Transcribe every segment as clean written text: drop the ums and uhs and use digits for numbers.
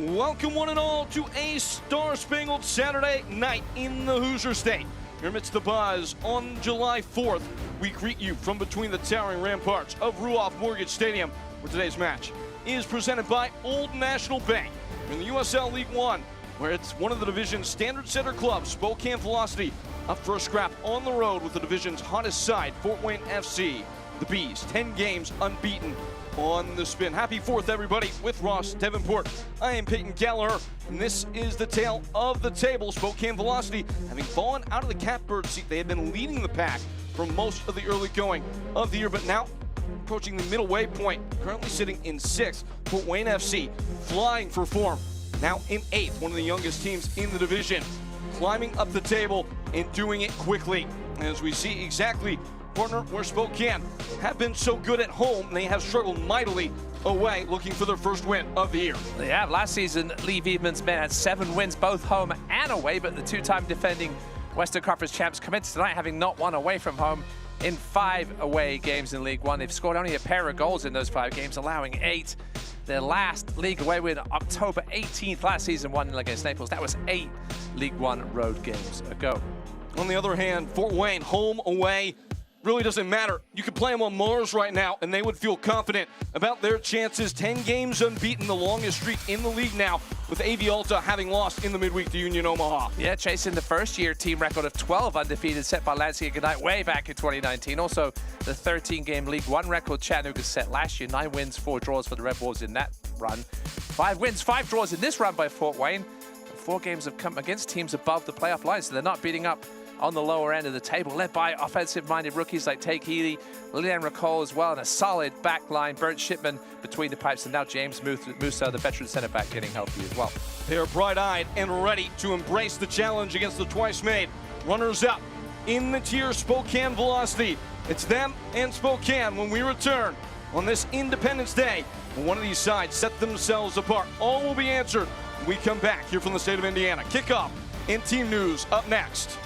Welcome one and all to a star-spangled Saturday night in the Hoosier State. Here amidst the buzz on July 4th, we greet you from between the towering ramparts of Ruoff Mortgage Stadium, where today's match is presented by Old National Bank. In the USL League One, where it's one of the division's standard setter clubs, Spokane Velocity, up for a scrap on the road with the division's hottest side, Fort Wayne FC. The Bees, 10 games unbeaten on the spin. Happy 4th, everybody, with Ross Davenport. I am Peyton Gallagher, and this is the tale of the table. Spokane Velocity, having fallen out of the catbird seat, they had been leading the pack for most of the early going of the year, but now approaching the middle way point, currently sitting in 6th. Fort Wayne FC flying for form, now in 8th, one of the youngest teams in the division, climbing up the table and doing it quickly. As we see exactly corner where Spokane have been so good at home, they have struggled mightily away, looking for their first win of the year. They have. Last season, Lee Viedman's men had 7 wins, both home and away, but the two-time defending Western Conference champs commenced tonight having not won away from home in 5 away games in League One. They've scored only a pair of goals in those 5 games, allowing 8. Their last league away win, October 18th last season, 1-0 against Naples. That was 8 League One road games ago. On the other hand, Fort Wayne, home, away, really doesn't matter. You could play them on Mars right now, and they would feel confident about their chances. 10 games unbeaten, the longest streak in the league now, with AV Alta having lost in the midweek to Union Omaha. Yeah, chasing the first-year team record of 12 undefeated set by Lansing Ignite way back in 2019. Also, the 13-game League One record Chattanooga set last year. 9 wins, 4 draws for the Red Wolves in that run. 5 wins, 5 draws in this run by Fort Wayne. 4 games have come against teams above the playoff line, so they're not beating up on the lower end of the table, led by offensive-minded rookies like Take Healy, Lillian Racole as well, and a solid back line. Bernd Shipman between the pipes, and now James Musa, the veteran center back, getting healthy as well. They are bright-eyed and ready to embrace the challenge against the twice-made runners-up in the tier, Spokane Velocity. It's them and Spokane when we return on this Independence Day. When one of these sides set themselves apart, all will be answered when we come back here from the state of Indiana. Kickoff and team news up next.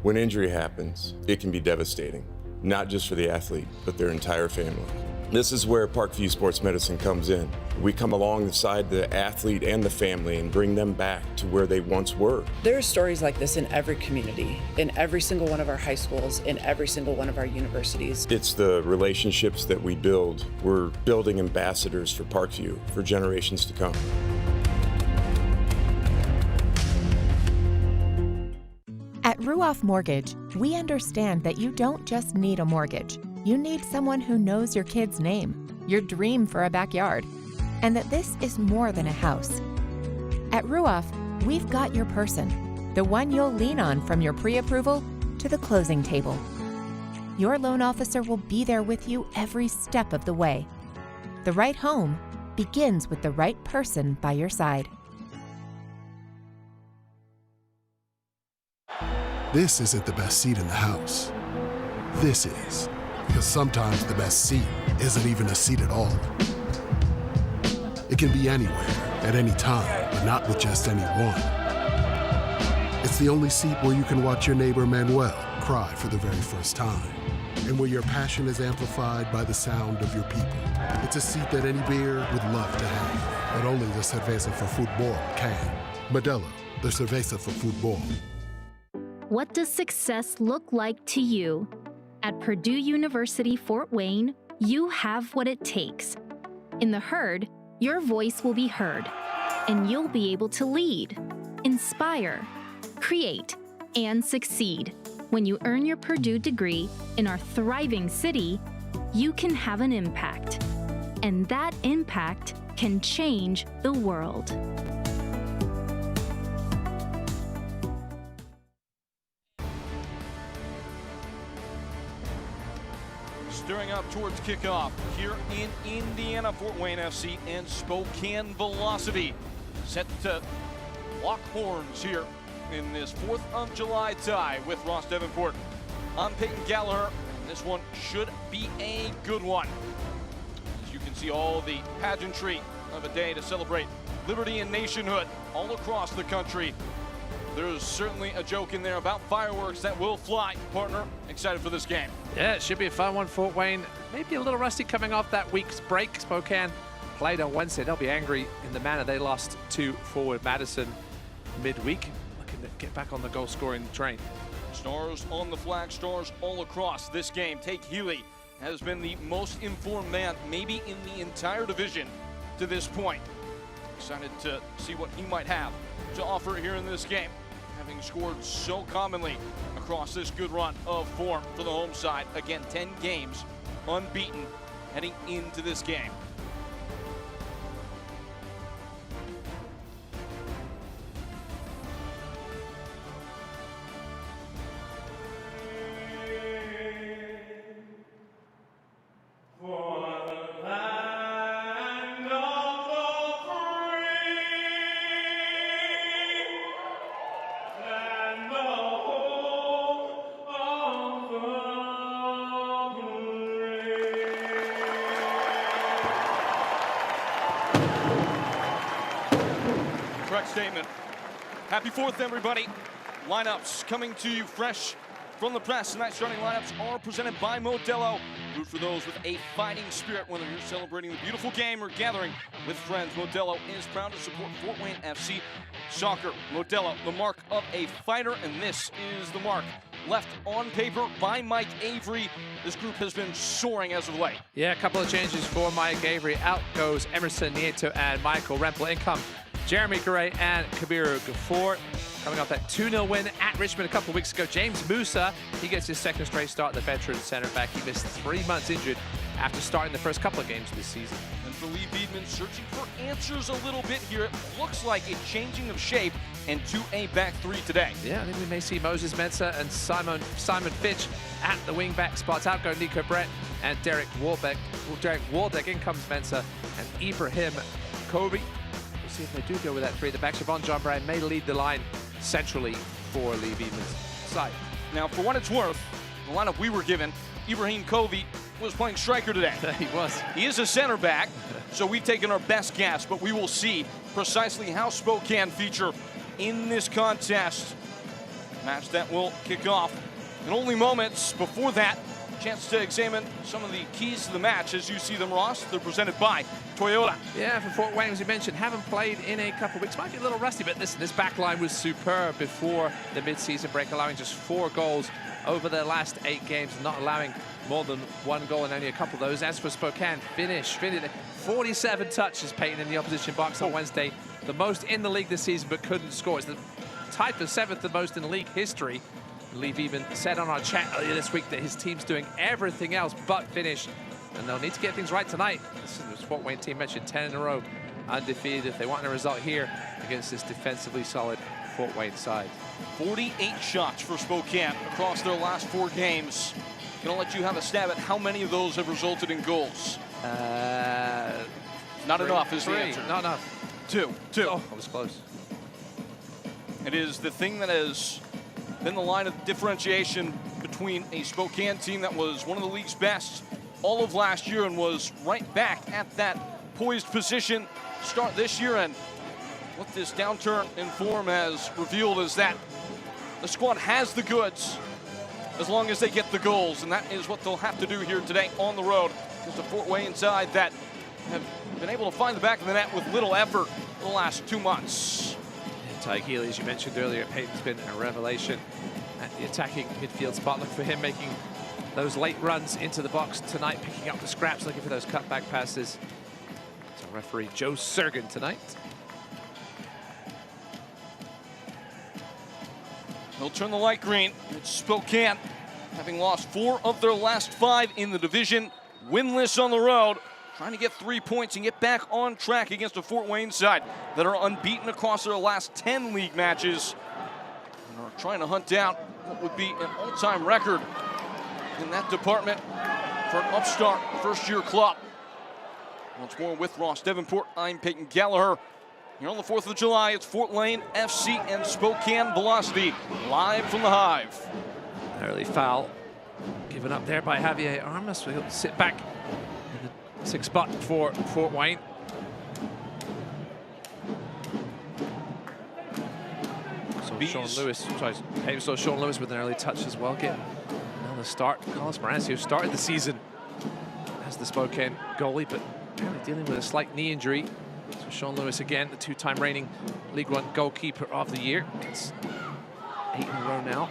When injury happens, it can be devastating, not just for the athlete, but their entire family. This is where Parkview Sports Medicine comes in. We come alongside the athlete and the family and bring them back to where they once were. There are stories like this in every community, in every single one of our high schools, in every single one of our universities. It's the relationships that we build. We're building ambassadors for Parkview for generations to come. At Ruoff Mortgage, we understand that you don't just need a mortgage. You need someone who knows your kid's name, your dream for a backyard, and that this is more than a house. At Ruoff, we've got your person, the one you'll lean on from your pre-approval to the closing table. Your loan officer will be there with you every step of the way. The right home begins with the right person by your side. This isn't the best seat in the house. This is. Because sometimes the best seat isn't even a seat at all. It can be anywhere, at any time, but not with just anyone. It's the only seat where you can watch your neighbor Manuel cry for the very first time. And where your passion is amplified by the sound of your people. It's a seat that any beer would love to have, but only the cerveza for football can. Modelo, the cerveza for football. What does success look like to you? At Purdue University Fort Wayne, you have what it takes. In the herd, your voice will be heard, and you'll be able to lead, inspire, create, and succeed. When you earn your Purdue degree in our thriving city, you can have an impact, and that impact can change the world. Stirring up towards kickoff here in Indiana, Fort Wayne FC and Spokane Velocity set to lock horns here in this 4th of July tie with Ross Davenport. I'm Peyton Gallagher, and this one should be a good one. As you can see, all the pageantry of a day to celebrate liberty and nationhood all across the country. there's certainly a joke in there about fireworks that will fly. Partner, excited for this game. Yeah, it should be a fun one. Fort Wayne, maybe a little rusty coming off that week's break. Spokane played on Wednesday. They'll be angry in the manner they lost to forward Madison midweek. Looking to get back on the goal-scoring train. Stars on the flag, stars all across this game. Take Healy has been the most informed man, maybe in the entire division to this point. Excited to see what he might have to offer here in this game, having scored so commonly across this good run of form for the home side. Again, 10 games unbeaten heading into this game. Correct statement. Happy 4th, everybody. Lineups coming to you fresh from the press. Tonight's starting lineups are presented by Modelo. Root for those with a fighting spirit, whether you're celebrating the beautiful game or gathering with friends. Modelo is proud to support Fort Wayne FC soccer. Modelo, the mark of a fighter, and this is the mark left on paper by Mike Avery. This group has been soaring as of late. Yeah, a couple of changes for Mike Avery. Out goes Emerson Nieto and Michael Rempel. In come Jeremy Garay and Kabiru Gafour. Coming off that 2-0 win at Richmond a couple of weeks ago. James Musa, he gets his second straight start, the veteran center back. He missed 3 months injured after starting the first couple of games this season. And for Lee Beedman, searching for answers a little bit here. It looks like a changing of shape and to a back three today. Yeah, I think we may see Moses Mensah and Simon Fitch at the wing-back spots. Out go Nico Brett and Derek Waldeck. In comes Mensah and Ibrahim Kobe. We'll see if they do go with that three at the back. Siobhan John Bryan may lead the line centrally for Lee Beedman's side. Now, for what it's worth, the lineup we were given, Ibrahim Kobe was playing striker today. He was. He is a center back, so we've taken our best guess, but we will see precisely how Spokane feature in this contest. Match that will kick off in only moments. Before that, chance to examine some of the keys to the match as you see them, Ross. They're presented by Toyota. Yeah, for Fort Wayne, as you mentioned, haven't played in a couple of weeks. Might be a little rusty, but listen, this back line was superb before the mid-season break, allowing just 4 goals over their last 8 games, not allowing more than 1 goal and only a couple of those. As for Spokane, finished 47 touches, Peyton, in the opposition box on Wednesday. The most in the league this season, but couldn't score. It's the tied for 7th the most in league history. Lee even said on our chat earlier this week that his team's doing everything else but finish, and they'll need to get things right tonight. This is the Fort Wayne team mentioned 10 in a row undefeated if they want a result here against this defensively solid Fort Wayne side. 48 shots for Spokane across their last 4 games. Gonna let you have a stab at how many of those have resulted in goals. Not enough is the answer. Not enough. 2. Oh, I was close. It is the thing that has been the line of differentiation between a Spokane team that was one of the league's best all of last year and was right back at that poised position start this year. And what this downturn in form has revealed is that the squad has the goods as long as they get the goals, and that is what they'll have to do here today on the road against the Fort Wayne side that have been able to find the back of the net with little effort the last 2 months. Ty Healy, as you mentioned earlier, Peyton's been a revelation at the attacking midfield spot. Look for him making those late runs into the box tonight, picking up the scraps, looking for those cutback passes. So referee Joe Sergen tonight. They'll turn the light green. It's Spokane, having lost 4 of their last 5 in the division, winless on the road, trying to get 3 points and get back on track against a Fort Wayne side that are unbeaten across their last 10 league matches and are trying to hunt down what would be an all-time record in that department for an upstart first-year club. Once more with Ross Davenport, I'm Peyton Gallagher. Here on the 4th of July, it's Fort Wayne FC and Spokane Velocity, live from the Hive. Early foul given up there by Javier Armas. We'll sit back in the 6th spot for Fort Wayne. So Sean Lewis with an early touch as well. Getting on the start. Carlos Morancio, who started the season as the Spokane goalie, but apparently dealing with a slight knee injury. So Sean Lewis again, the two-time reigning League One goalkeeper of the year. It's 8 in a row now.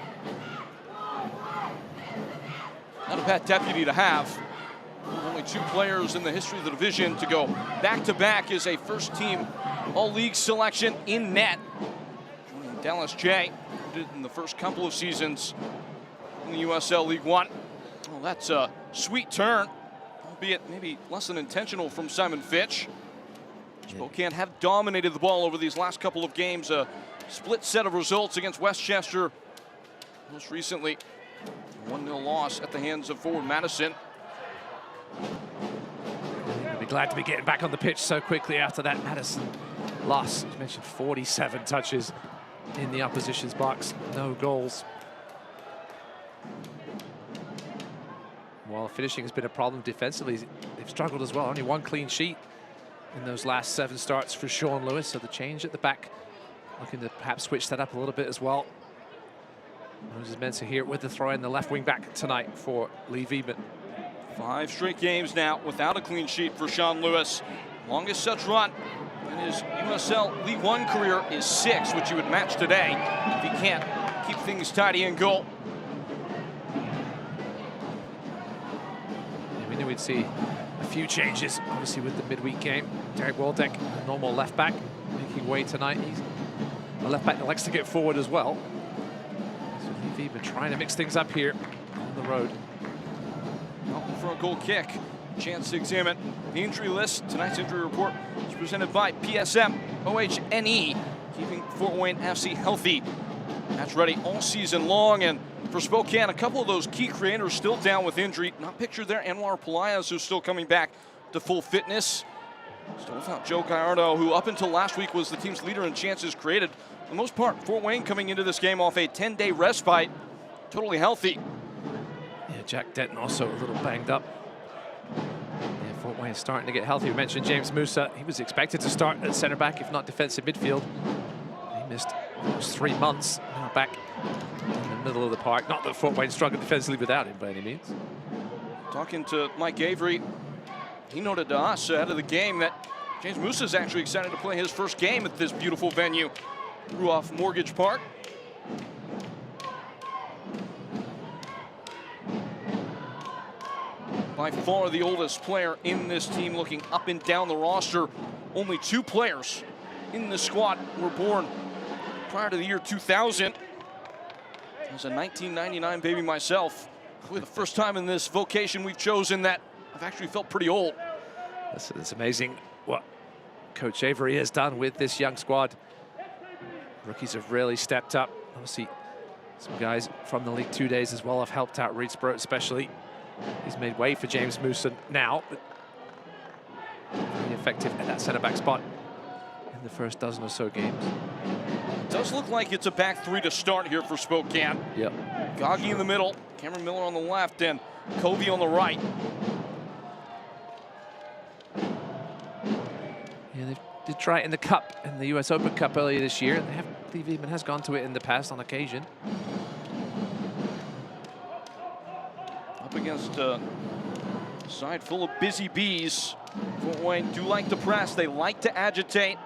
Not a bad deputy to have. Only 2 players in the history of the division to go back-to-back as a first-team All-League selection in net. Dallas J did in the first couple of seasons in the USL League One. Well, that's a sweet turn, albeit maybe less than intentional from Simon Fitch. Spokane have dominated the ball over these last couple of games. A split set of results against Westchester. Most recently, a 1-0 loss at the hands of forward Madison. I'll be glad to be getting back on the pitch so quickly after that Madison loss. As mentioned, 47 touches in the opposition's box, no goals. While finishing has been a problem defensively, they've struggled as well. Only 1 clean sheet in those last 7 starts for Sean Lewis. So the change at the back, looking to perhaps switch that up a little bit as well. Moses Mensah here with the throw in, the left wing back tonight for Lee Viebman. 5 straight games now without a clean sheet for Sean Lewis. Longest such run in his USL League One career is 6, which he would match today if he can't keep things tidy in goal. Yeah, we knew we'd see a few changes, obviously, with the midweek game. Derek Waldeck, a normal left back, making way tonight. He's a left back that likes to get forward as well. So Lee Viebman trying to mix things up here on the road. For a goal kick. Chance to examine the injury list. Tonight's injury report is presented by PSM OHNE, keeping Fort Wayne FC healthy. That's ready all season long. And for Spokane, a couple of those key creators still down with injury. Not pictured there. Anwar Pelaez, who's still coming back to full fitness. Still without Joe Gallardo, who up until last week was the team's leader in chances created. For the most part, Fort Wayne coming into this game off a 10-day respite, totally healthy. Yeah, Jack Denton also a little banged up. Yeah, Fort Wayne starting to get healthy. We mentioned James Musa. He was expected to start at centre back, if not defensive midfield. He missed almost 3 months. Now back in the middle of the park. Not that Fort Wayne struggled defensively without him by any means. Talking to Mike Avery, he noted to us ahead of the game that James Musa is actually excited to play his first game at this beautiful venue, Ruoff Mortgage Park. By far the oldest player in this team, looking up and down the roster. Only 2 players in the squad were born prior to the year 2000. I was a 1999 baby myself. Probably the first time in this vocation we've chosen that I've actually felt pretty old. It's amazing what Coach Avery has done with this young squad. Rookies have really stepped up. Obviously, some guys from the League Two days as well have helped out. Reed Sproat especially. He's made way for James Musa now, but really effective at that centre-back spot in the first dozen or so games. It does look like it's a back 3 to start here for Spokane. Yep. Goggy in the middle, Cameron Miller on the left, and Covey on the right. Yeah, they did try it in the Cup, in the US Open Cup earlier this year. Lee Viebman has gone to it in the past on occasion. Up against a side full of busy bees. Fort Wayne do like to press. They like to agitate.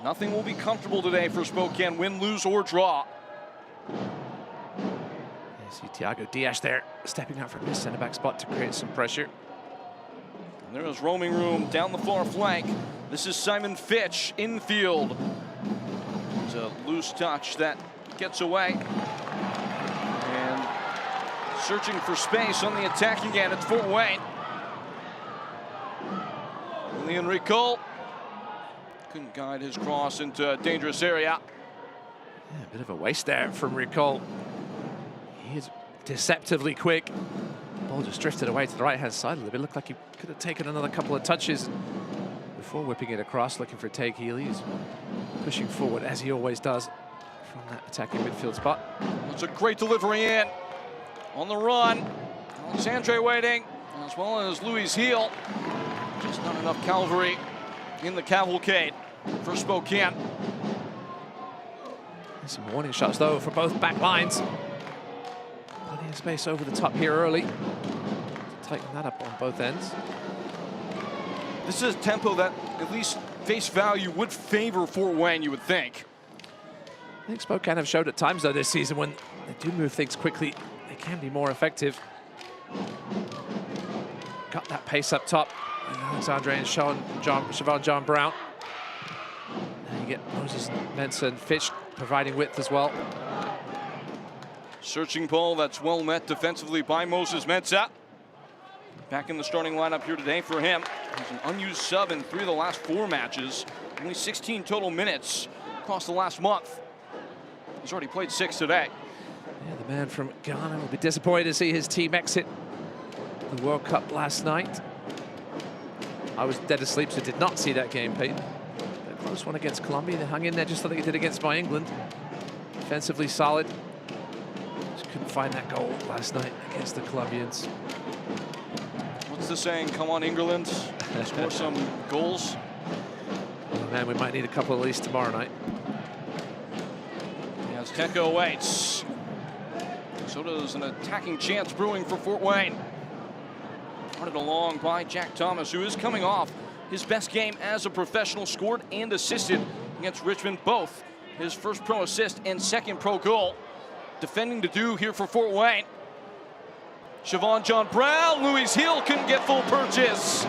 Nothing will be comfortable today for Spokane, win, lose, or draw. You see Thiago Dias there, stepping out from his centre-back spot to create some pressure. And there is roaming room down the far flank. This is Simon Fitch, infield. It's a loose touch that gets away. And searching for space on the attack again. It's Fort Wayne. Leon Ricol couldn't guide his cross into a dangerous area. Yeah, a bit of a waste there from Ricol. He is deceptively quick. The ball just drifted away to the right-hand side a little bit. Looked like he could have taken another couple of touches before whipping it across, looking for Tague Healy. He's pushing forward, as he always does, from that attacking midfield spot. It's a great delivery in. On the run, Alexandre waiting, as well as Louis Heel. Just not enough cavalry in the cavalcade for Spokane. Some warning shots, though, for both back lines. Plenty of space over the top here early. Tighten that up on both ends. This is a tempo that, at least face value, would favor Fort Wayne, you would think. I think Spokane have showed at times, though, this season when they do move things quickly, they can be more effective. Got that pace up top. And Alexandre and Siobhan John Brown. Now you get Moses Mensah and Fitch providing width as well. Searching ball that's well met defensively by Moses Mensah. Back in the starting lineup here today for him. He's an unused sub in 3 of the last 4 matches. Only 16 total minutes across the last month. He's already played 6 today. Yeah, the man from Ghana will be disappointed to see his team exit the World Cup last night. I was dead asleep, so did not see that game, Peyton. A close one against Colombia. They hung in there just like they did against my England. Defensively solid. Just couldn't find that goal last night against the Colombians. What's the saying? Come on, England. Score some goals. Oh, man, we might need a couple at least tomorrow night. As Tecco waits. So does an attacking chance brewing for Fort Wayne. Running along by Jack Thomas, who is coming off his best game as a professional, scored and assisted against Richmond, both his first pro assist and second pro goal. Defending to do here for Fort Wayne. Siobhan John Brown, Louise Hill couldn't get full purchase.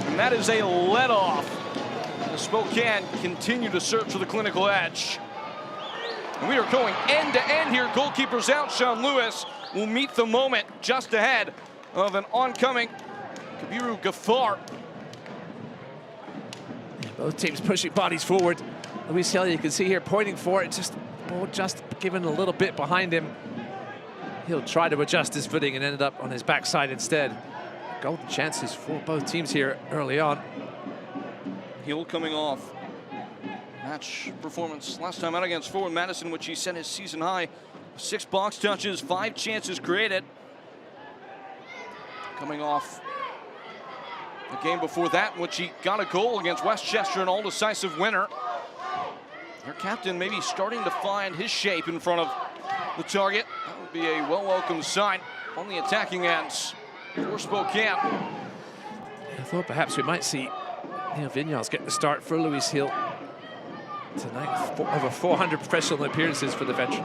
And that is a let-off. The Spokane continue to search for the clinical edge. And we are going end to end here. Goalkeeper's out. Sean Lewis will meet the moment just ahead of an oncoming Kabiru Gafar. Yeah, both teams pushing bodies forward. Louise Hill, you can see here pointing for it, just given a little bit behind him. He'll try to adjust his footing and ended up on his backside instead. Golden chances for both teams here early on. Hill coming off match performance last time out against Forward Madison, which he set his season high. 6 box touches, 5 chances created. Coming off the game before that, in which he got a goal against Westchester, an all-decisive winner. Their captain maybe starting to find his shape in front of the target. That would be a well-welcome sign on the attacking ends for Spokane. I thought perhaps we might see Neil Vinyals get the start for Louise Hill tonight. Over 400 professional appearances for the veteran.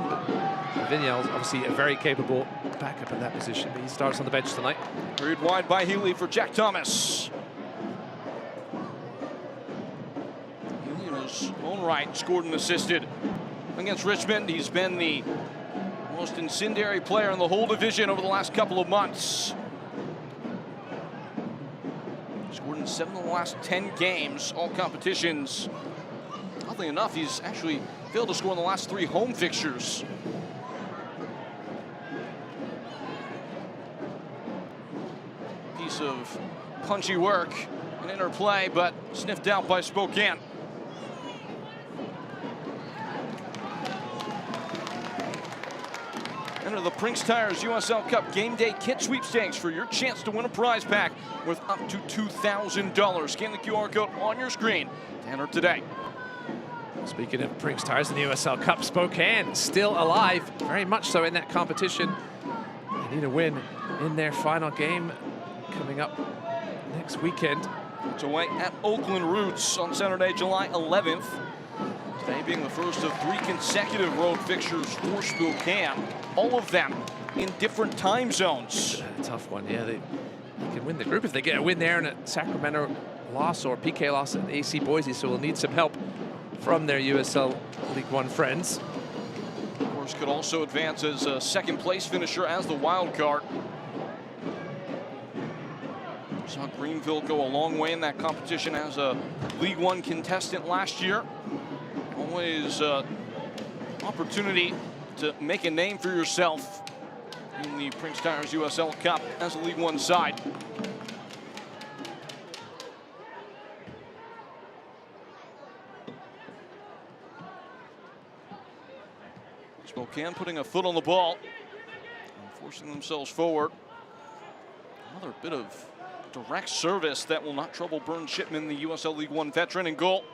Vinyals, obviously a very capable backup in that position, but he starts on the bench tonight. Hurried wide by Healy for Jack Thomas. Healy in his own right scored and assisted against Richmond. He's been the most incendiary player in the whole division over the last couple of months. Scored in 7 of the last 10 games, all competitions. Oddly enough, he's actually failed to score in the last 3 home fixtures. Piece of punchy work and interplay, but sniffed out by Spokane. Enter the Prinks Tires USL Cup Game Day Kit Sweepstakes for your chance to win a prize pack worth up to $2,000. Scan the QR code on your screen to enter today. Speaking of Prinks Tires in the USL Cup, Spokane still alive, very much so in that competition. They need a win in their final game coming up next weekend. It's away at Oakland Roots on Saturday, July 11th. Today being the first of 3 consecutive road fixtures for Spokane. All of them in different time zones. Tough one, yeah. They can win the group if they get a win there and a Sacramento loss or PK loss at AC Boise, so we'll need some help from their USL League One friends. Of course, could also advance as a second place finisher as the wild card. Saw Greenville go a long way in that competition as a League One contestant last year. Always opportunity to make a name for yourself in the Prinks Tires USL Cup as a League One side. Spokane putting a foot on the ball and forcing themselves forward. Another bit of direct service that will not trouble Burn Shipman, the USL League One veteran, in goal.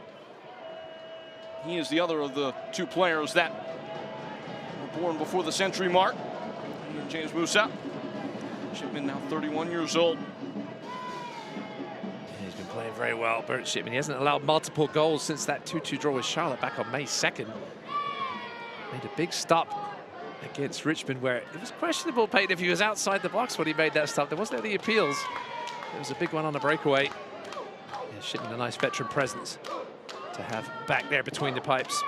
He is the other of the two players that were born before the century mark. James Musa. Shipman now 31 years old. He's been playing very well, Bert Shipman. He hasn't allowed multiple goals since that 2-2 draw with Charlotte back on May 2nd. Made a big stop against Richmond where it was questionable, Peyton, if he was outside the box when he made that stop. There wasn't any appeals. It was a big one on the breakaway. Yeah, Shipman, a nice veteran presence to have back there between the pipes.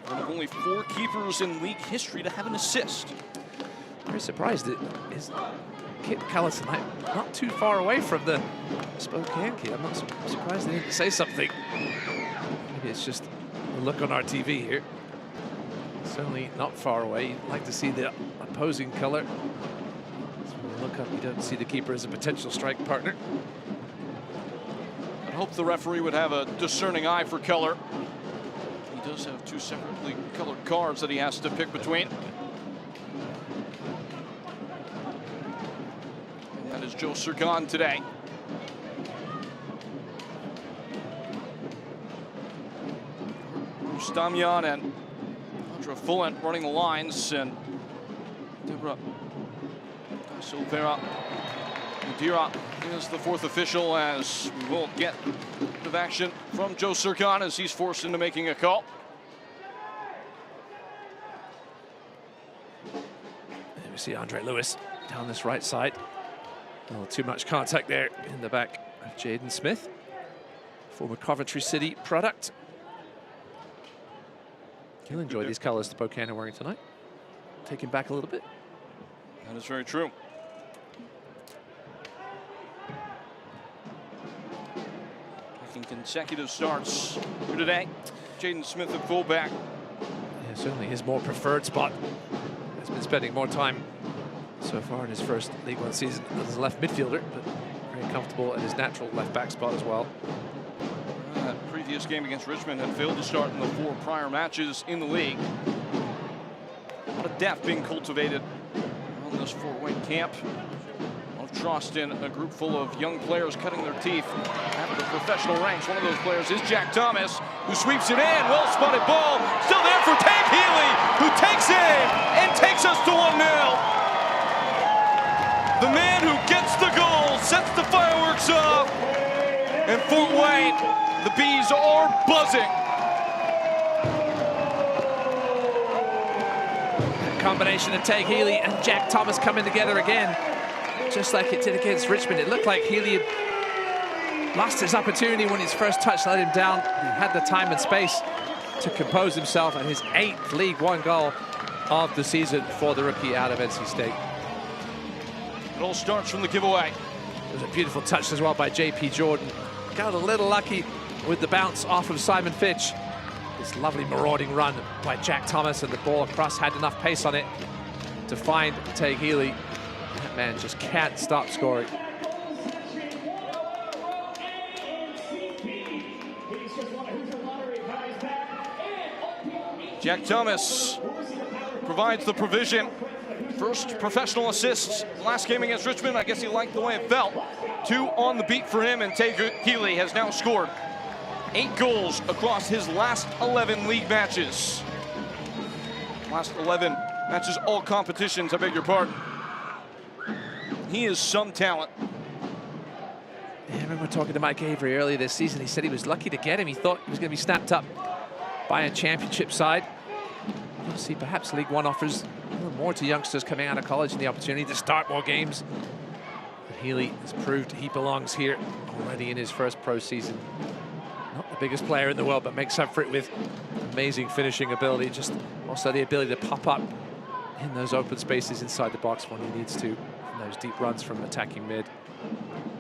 One of only 4 keepers in league history to have an assist. Very surprised that his kit colour tonight not too far away from the Spokane kit. I'm not surprised they didn't say something. Maybe it's just a look on our TV here. Certainly not far away. You'd like to see the opposing colour. So when you look up, you don't see the keeper as a potential strike partner. I'd hope the referee would have a discerning eye for color. He does have 2 separately colored cards that he has to pick between. And that is Joe Surgan today. Stamian and Andra Fullant running the lines, and Deborah Silvera Madeira is the 4th official, as we will get of action from Joe Surgan as he's forced into making a call. There we see Andre Lewis down this right side. A little too much contact there in the back of Jaden Smith, former Coventry City product. He'll enjoy these colors the Spokane are wearing tonight. Take him back a little bit. That is very true. Making consecutive starts here today. Jaden Smith at fullback. Yeah, certainly his more preferred spot. Has been spending more time so far in his first League One season as a left midfielder, but very comfortable at his natural left back spot as well. That previous game against Richmond had failed to start in the 4 prior matches in the league. A lot of depth being cultivated on this Fort Wayne camp. A lot of trust in a group full of young players cutting their teeth after the professional ranks. One of those players is Jack Thomas, who sweeps it in. Well spotted ball. Still there for Tank Healy, who takes it and takes us to 1-0. The man who gets the goal sets the fireworks off. And Fort Wayne, the Bees are buzzing. Combination of Tank Healy and Jack Thomas coming together again, just like it did against Richmond. It looked like Healy had lost his opportunity when his first touch let him down. He had the time and space to compose himself, and his 8th League One goal of the season for the rookie out of NC State. It all starts from the giveaway. It was a beautiful touch as well by JP Jordan. Got a little lucky with the bounce off of Simon Fitch. This lovely marauding run by Jack Thomas, and the ball across had enough pace on it to find Tank Healy. That man just can't stop scoring. Jack Thomas provides the provision. First professional assist last game against Richmond. I guess he liked the way it felt. 2 on the beat for him, and Tank Healy has now scored 8 goals across his last 11 league matches. Last 11 matches, all competitions, I beg your pardon. He is some talent. Yeah, I remember talking to Mike Avery earlier this season. He said he was lucky to get him. He thought he was going to be snapped up by a championship side. You'll see perhaps League One offers a little more to youngsters coming out of college and the opportunity to start more games. But Healy has proved he belongs here already in his first pro season. Not the biggest player in the world, but makes up for it with amazing finishing ability. Just also the ability to pop up in those open spaces inside the box when he needs to, and those deep runs from attacking mid.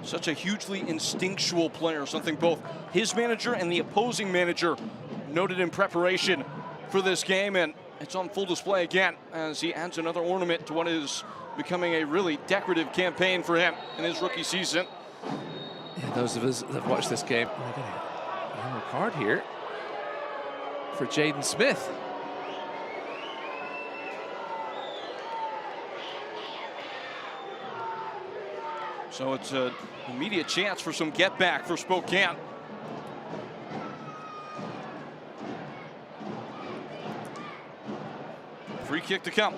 Such a hugely instinctual player, something both his manager and the opposing manager noted in preparation for this game, and it's on full display again as he adds another ornament to what is becoming a really decorative campaign for him in his rookie season. Yeah, those of us that have watched this game, I got a yellow card here for Jaden Smith. So it's an immediate chance for some get back for Spokane. Free kick to come.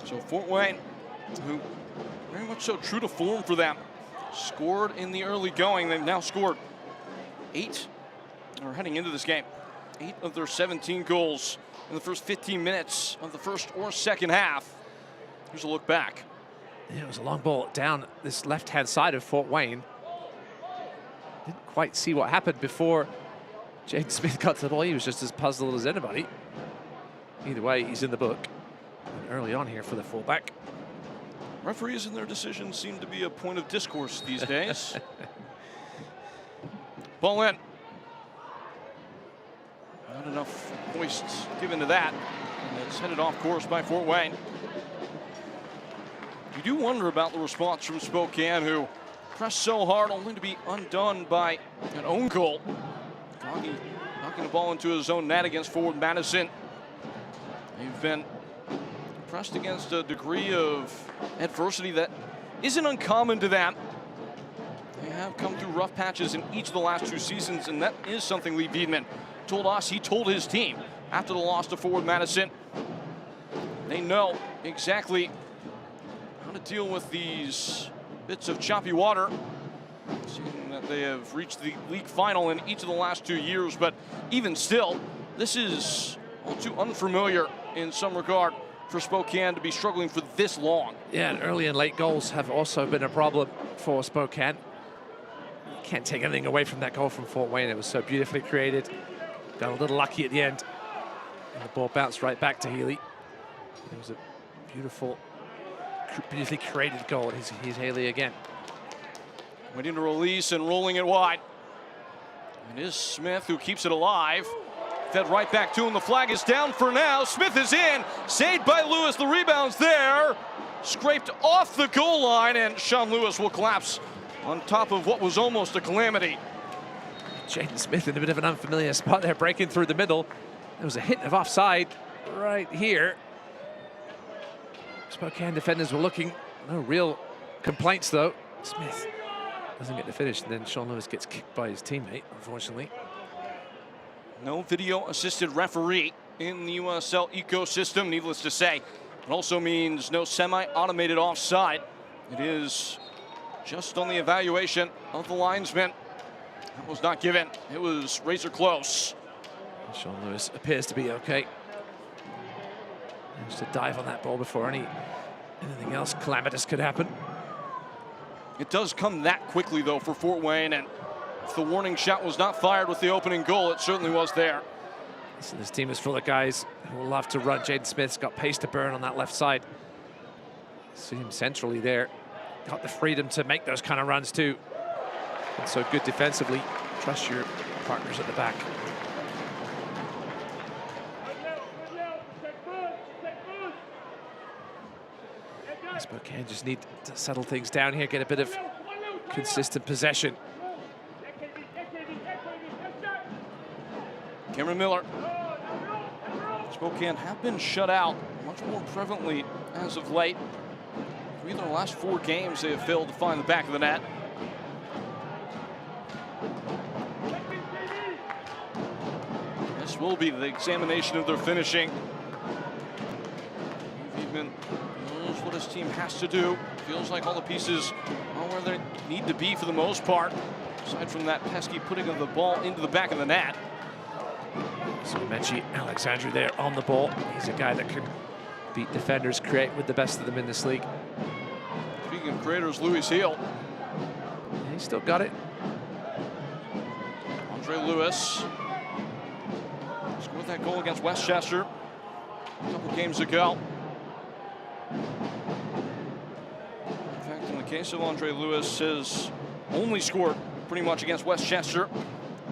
So Fort Wayne, who very much so true to form for them, scored in the early going. They've now scored 8, or heading into this game, 8 of their 17 goals in the first 15 minutes of the first or second half. Here's a look back. Yeah, it was a long ball down this left-hand side of Fort Wayne. Didn't quite see what happened before Jaden Smith got to the ball. He was just as puzzled as anybody. Either way, he's in the book. And early on here for the fullback. Referees and their decisions seem to be a point of discourse these days. Ball in. Not enough hoist given to that. And it's headed off course by Fort Wayne. You do wonder about the response from Spokane, who pressed so hard only to be undone by an own goal. Goggy knocking the ball into his own net against forward Madison. They've been pressed against a degree of adversity that isn't uncommon to them. They have come through rough patches in each of the last 2 seasons, and that is something Lee Wiedemann told us. He told his team after the loss to forward Madison. They know exactly how to deal with these bits of choppy water. Seeing that they have reached the league final in each of the last 2 years, but even still, this is all too unfamiliar in some regard for Spokane to be struggling for this long. Yeah, and early and late goals have also been a problem for Spokane. Can't take anything away from that goal from Fort Wayne. It was so beautifully created. Got a little lucky at the end. And the ball bounced right back to Healy. It was a beautifully created goal. And he's Haley again. Waiting to release and rolling it wide. It is Smith who keeps it alive. Fed right back to him. The flag is down for now. Smith is in. Saved by Lewis. The rebound's there. Scraped off the goal line, and Sean Lewis will collapse on top of what was almost a calamity. Jaden Smith in a bit of an unfamiliar spot there, breaking through the middle. There was a hint of offside right here. Spokane defenders were looking. No real complaints, though. Smith doesn't get the finish, and then Sean Lewis gets kicked by his teammate, unfortunately. No video-assisted referee in the USL ecosystem, needless to say. It also means no semi-automated offside. It is just on the evaluation of the linesman. That was not given. It was razor close. Sean Lewis appears to be okay. Managed to dive on that ball before anything else calamitous could happen. It does come that quickly, though, for Fort Wayne, and if the warning shot was not fired with the opening goal, it certainly was there. So this team is full of guys who will love to run. Jaden Smith's got pace to burn on that left side. See him centrally there. Got the freedom to make those kind of runs too. And so good defensively. Trust your partners at the back. Spokane just need to settle things down here, get a bit of consistent possession. Cameron Miller. Spokane have been shut out much more prevalently as of late. In the last 4 games, they have failed to find the back of the net. This will be the examination of their finishing. Wiedemann knows what his team has to do. Feels like all the pieces are where they need to be for the most part, aside from that pesky putting of the ball into the back of the net. So Menchie Alexandru there on the ball. He's a guy that can beat defenders, create with the best of them in this league. Speaking of creators, Louis Heel. Yeah, he's still got it. Andre Lewis scored that goal against Westchester a couple games ago. In fact, in the case of Andre Lewis, has only scored pretty much against Westchester.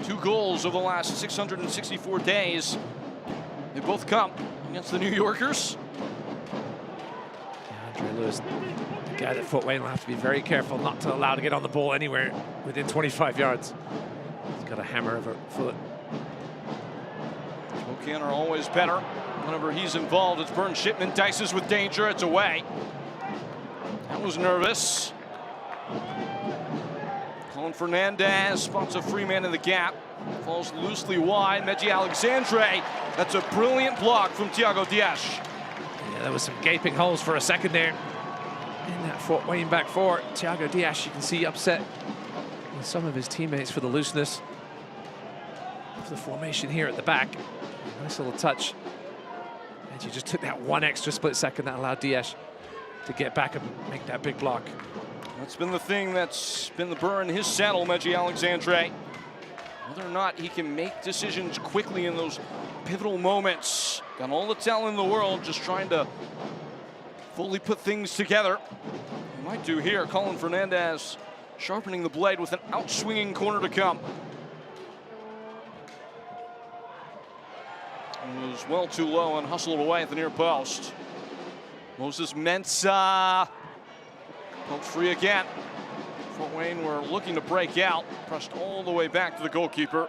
2 goals over the last 664 days. They both come against the New Yorkers. Yeah, Andre Lewis, the guy that Fort Wayne will have to be very careful not to allow to get on the ball anywhere within 25 yards. He's got a hammer of a foot. Spokane are always better. Whenever he's involved, it's Burn Shipman, dices with danger, it's away. That was nervous. Colin Fernandez spots a free man in the gap. Falls loosely wide. Meji Alexandre. That's a brilliant block from Thiago Dias. Yeah, there was some gaping holes for a second there in that Fort Wayne back four. Thiago Dias, you can see, upset with some of his teammates for the looseness of the formation here at the back. Nice little touch. And you just took that one extra split second that allowed Dias to get back and make that big block. That's been the thing that's been the burr in his saddle, Meji Alexandre. Whether or not he can make decisions quickly in those pivotal moments. Got all the talent in the world, just trying to fully put things together. He might do here. Colin Fernandez sharpening the blade with an outswinging corner to come. It was well too low and hustled away at the near post. Moses Mensah poked free again. Fort Wayne were looking to break out, pressed all the way back to the goalkeeper.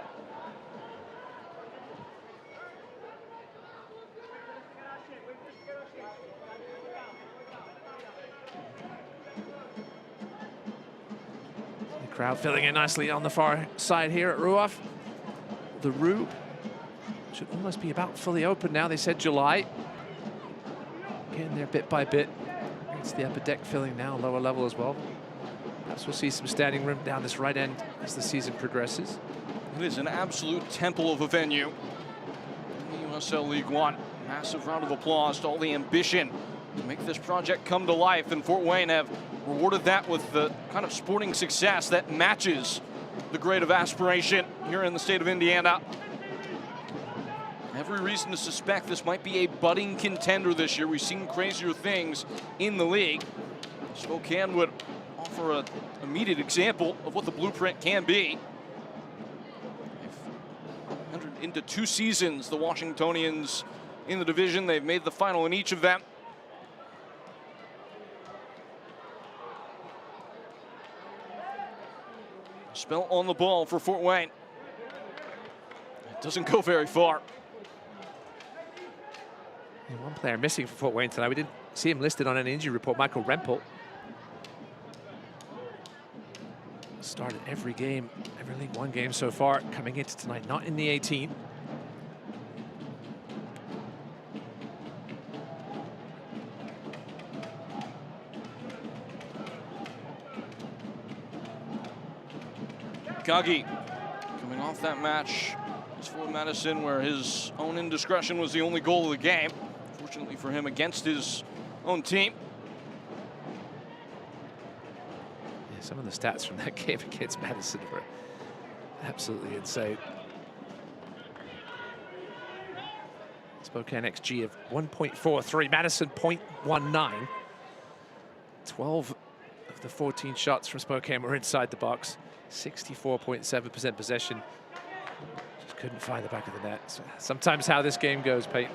The crowd filling in nicely on the far side here at Ruoff. The Roo should almost be about fully open now. They said July. Getting there bit by bit. It's the upper deck filling now, lower level as well. Perhaps we'll see some standing room down this right end as the season progresses. It is an absolute temple of a venue. The USL League One. Massive round of applause to all the ambition to make this project come to life, and Fort Wayne have rewarded that with the kind of sporting success that matches the grade of aspiration here in the state of Indiana. Every reason to suspect this might be a budding contender this year. We've seen crazier things in the league. Spokane would offer an immediate example of what the blueprint can be. They've entered into 2 seasons, the Washingtonians in the division. They've made the final in each of them. Spell on the ball for Fort Wayne. It doesn't go very far. And one player missing for Fort Wayne tonight. We didn't see him listed on an injury report, Michael Rempel. Started every game, every League One game so far, coming into tonight, not in the 18. Gagi coming off that match for Madison, where his own indiscretion was the only goal of the game. Fortunately for him, against his own team. Yeah, some of the stats from that game against Madison were absolutely insane. Spokane XG of 1.43, Madison 0.19. 12 of the 14 shots from Spokane were inside the box. 64.7% possession. Just couldn't find the back of the net. So sometimes how this game goes, Peyton.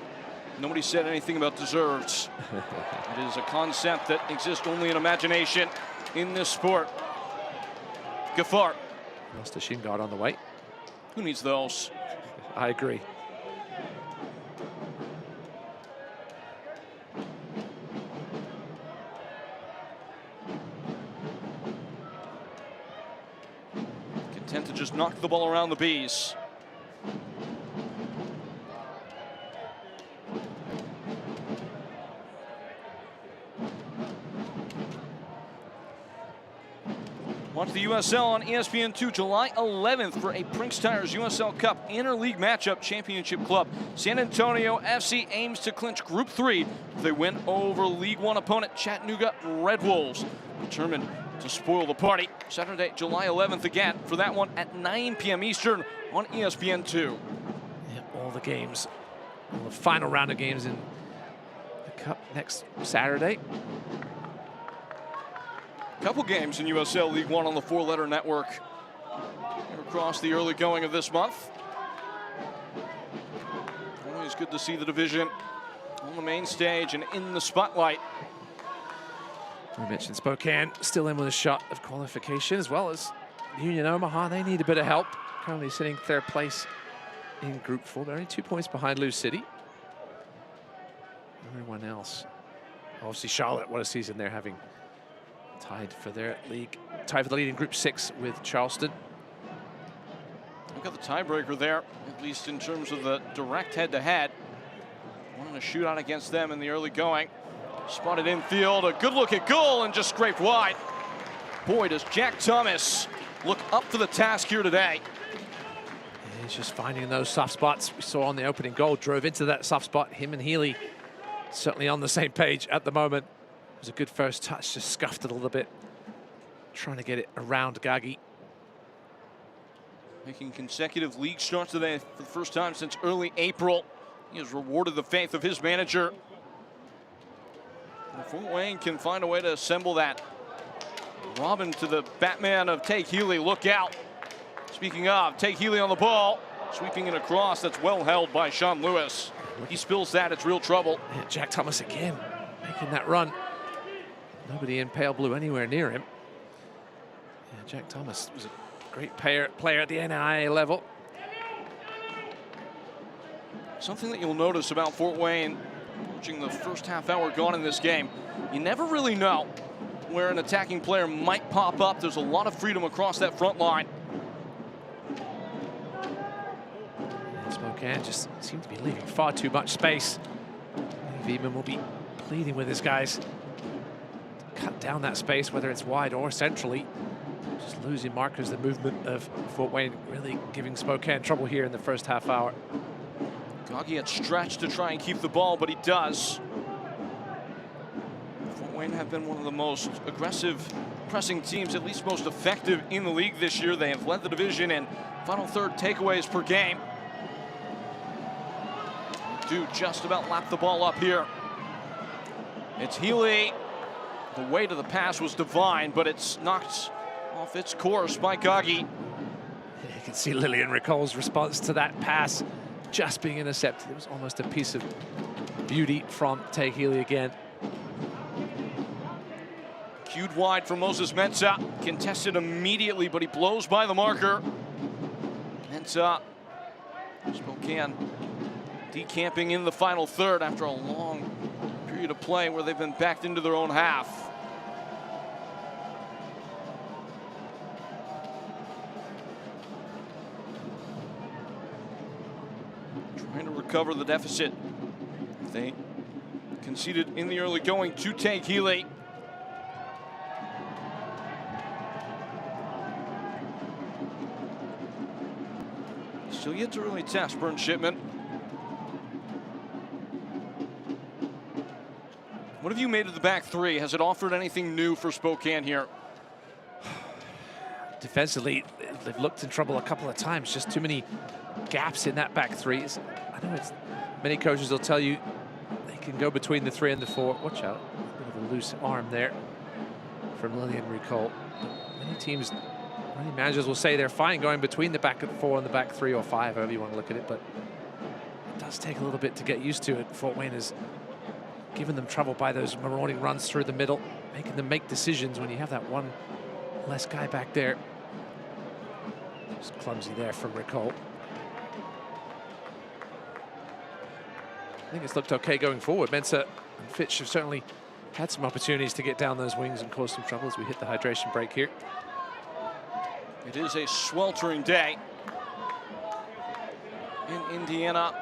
Nobody said anything about deserved. It is a concept that exists only in imagination in this sport. Gafar. Lost a shin guard on the way. Who needs those? I agree. Content to just knock the ball around the bees. Watch the USL on ESPN2 July 11th for a Brinks Tires USL Cup Interleague Matchup Championship Club. San Antonio FC aims to clinch Group 3 if they win over League One opponent Chattanooga Red Wolves. Determined to spoil the party. Saturday, July 11th again for that one at 9 p.m. Eastern on ESPN2. Yeah, all the games, all the final round of games in the Cup next Saturday. Couple games in USL League One on the 4-letter network here across the early going of this month. Always good to see the division on the main stage and in the spotlight. We mentioned Spokane still in with a shot of qualification, as well as Union Omaha. They need a bit of help. currently sitting third place in Group 4. They're only 2 points behind Lou City. Everyone else. Obviously, Charlotte, what a season they're having. Tied for the lead in Group 6 with Charleston. We've got the tiebreaker there, at least in terms of the direct head-to-head. Wanting to shoot out against them in the early going. Spotted infield, a good look at goal, and just scraped wide. Boy, does Jack Thomas look up for the task here today. He's just finding those soft spots we saw on the opening goal. Drove into that soft spot. Him and Healy certainly on the same page at the moment. It was a good first touch, just scuffed it a little bit. Trying to get it around Gagi. Making consecutive league starts today for the first time since early April. He has rewarded the faith of his manager. And Fort Wayne can find a way to assemble that. Robin to the Batman of Tay Healy, look out. Speaking of, Tay Healy on the ball, sweeping it across, that's well held by Sean Lewis. He spills that, it's real trouble. Yeah, Jack Thomas again, making that run. Nobody in pale blue anywhere near him. Yeah, Jack Thomas was a great player at the NAIA level. Something that you'll notice about Fort Wayne, watching the first half hour gone in this game, you never really know where an attacking player might pop up. There's a lot of freedom across that front line. Spokane just seemed to be leaving far too much space. Veman will be pleading with his guys to cut down that space, whether it's wide or centrally. Just losing markers, the movement of Fort Wayne really giving Spokane trouble here in the first half hour. Gagi had stretched to try and keep the ball, but he does. Fort Wayne have been one of the most aggressive pressing teams, at least most effective in the league this year. They have led the division in final third takeaways per game. Do just about lap the ball up here. It's Healy. The weight of the pass was divine, but it's knocked off its course by Gagi. You can see Lillian Ricole's response to that pass just being intercepted. It was almost a piece of beauty from Tay Healy again. Cued wide for Moses Mensah. Contested immediately, but he blows by the marker. Mensah, Spokane decamping in the final third after a long period of play where they've been backed into their own half. Trying to recover the deficit. They conceded in the early going to take Healy. Still yet to really test Burn Shipman. What have you made of the back three? Has it offered anything new for Spokane here? Defensively, they've looked in trouble a couple of times. Just too many gaps in that back three. I know it's many coaches will tell you they can go between the 3 and the 4. Watch out, a bit of a loose arm there from Lillian Ricole. Many teams, many managers will say they're fine going between the back 4 and the back 3 or 5, however you want to look at it. But it does take a little bit to get used to it. Fort Wayne has given them trouble by those marauding runs through the middle, making them make decisions when you have that one less guy back there. Just clumsy there from Ricole. I think it's looked okay going forward. Mensah and Fitch have certainly had some opportunities to get down those wings and cause some trouble as we hit the hydration break here. It is a sweltering day in Indiana.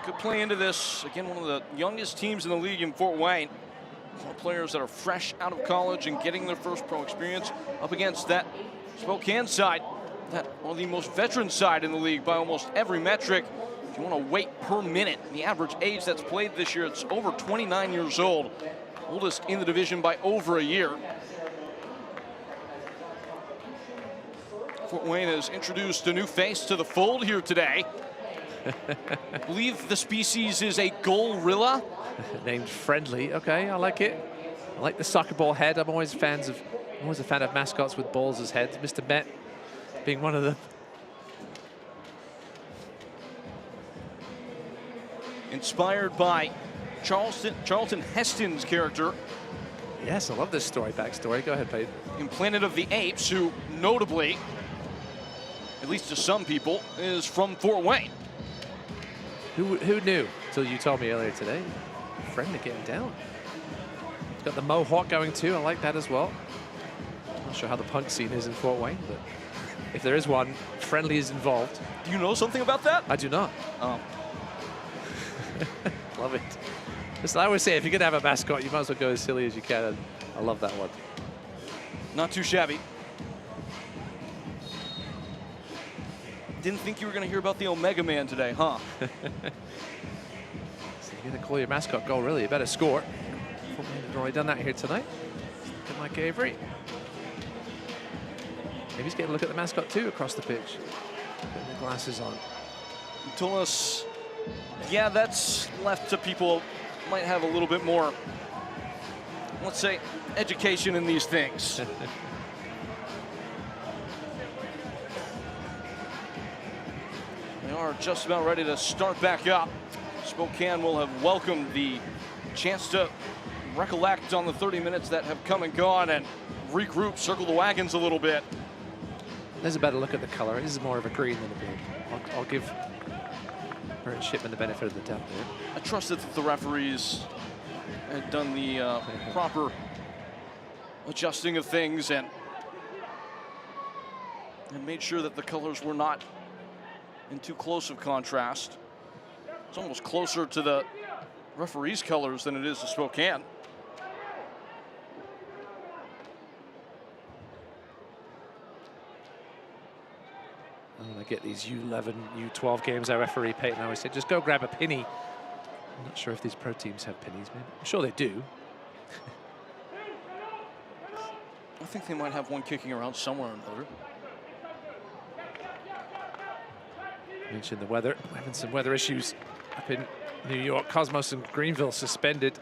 Could play into this. Again, one of the youngest teams in the league in Fort Wayne. More players that are fresh out of college and getting their first pro experience up against that Spokane side, that are the most veteran side in the league by almost every metric. If you want to weight per minute, the average age that's played this year, it's over 29 years old. Oldest in the division by over a year. Fort Wayne has introduced a new face to the fold here today. I believe the species is a gorilla. Named Friendly. Okay, I like it. I like the soccer ball head. I'm always a fan of mascots with balls as heads. Mr. Met being one of them. Inspired by Charlton Heston's character. Yes, I love this story, backstory. Go ahead, Peyton. In Planet of the Apes, who notably, at least to some people, is from Fort Wayne. Who knew until you told me earlier today? Friendly getting down. He's got the mohawk going too. I like that as well. Not sure how the punk scene is in Fort Wayne, but if there is one, Friendly is involved. Do you know something about that? I do not. Oh. Love it. Listen, I always say if you're going to have a mascot, you might as well go as silly as you can. And I love that one. Not too shabby. Didn't think you were going to hear about the Omega Man today, huh? So you're going to call your mascot goal, really. You better score. We've already done that here tonight. Look at Mike Avery. Maybe he's getting a look at the mascot too across the pitch. Putting the glasses on. You told us, yeah, that's left to people who might have a little bit more, let's say, education in these things. They are just about ready to start back up. Spokane will have welcomed the chance to recollect on the 30 minutes that have come and gone and regroup, circle the wagons a little bit. There's a better look at the color. This is more of a green than a blue. I'll give Burton Shipman the benefit of the doubt there. I trusted that the referees had done the proper adjusting of things and made sure that the colors were not in too close of contrast. It's almost closer to the referees' colors than it is to Spokane. When I get these U11, U12 games I referee, Peyton always said, just go grab a penny. I'm not sure if these pro teams have pennies, maybe. I'm sure they do. I think they might have one kicking around somewhere or another. You mentioned the weather. We're having some weather issues up in New York. Cosmos and Greenville suspended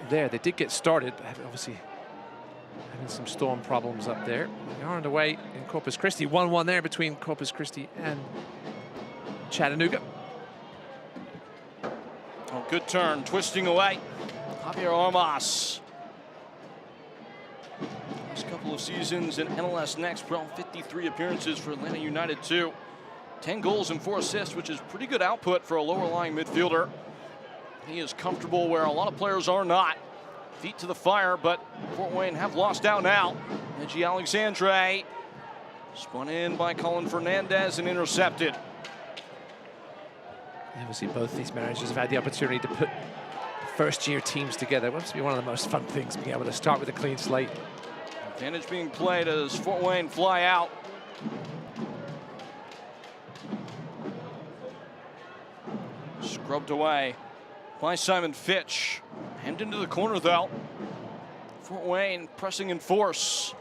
there. They did get started, but obviously having some storm problems up there. They are underway in Corpus Christi. 1-1 there between Corpus Christi and Chattanooga. Oh, good turn, twisting away. Javier Armas. Last couple of seasons in NLS Next, brought 53 appearances for Atlanta United 2. 10 goals and 4 assists, which is pretty good output for a lower-lying midfielder. He is comfortable where a lot of players are not. Feet to the fire, but Fort Wayne have lost out now. Reggie Alexandre spun in by Colin Fernandez and intercepted. Obviously, both these managers have had the opportunity to put first-year teams together. It must be one of the most fun things, being able to start with a clean slate. Advantage being played as Fort Wayne fly out. Scrubbed away by Simon Fitch. Hand into the corner, though. Fort Wayne pressing in force.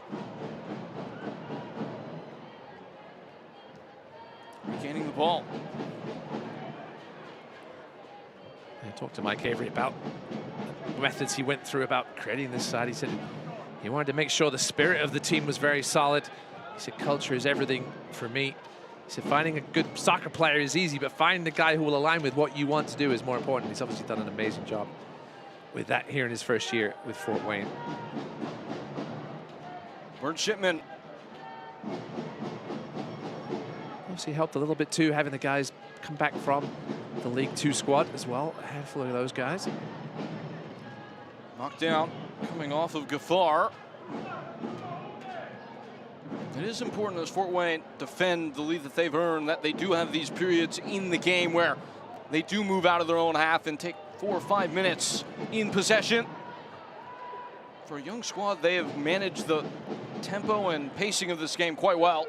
Regaining the ball. I talked to Mike Avery about the methods he went through about creating this side. He said he wanted to make sure the spirit of the team was very solid. He said culture is everything for me. He said finding a good soccer player is easy, but finding the guy who will align with what you want to do is more important. He's obviously done an amazing job with that here in his first year with Fort Wayne. Burnt Shipman. Obviously helped a little bit too, having the guys come back from the League Two squad as well. A handful of those guys. Knocked down, coming off of Gaffar. It is important as Fort Wayne defend the lead that they've earned, that they do have these periods in the game where they do move out of their own half and take 4 or 5 minutes in possession. For a young squad, they have managed the tempo and pacing of this game quite well.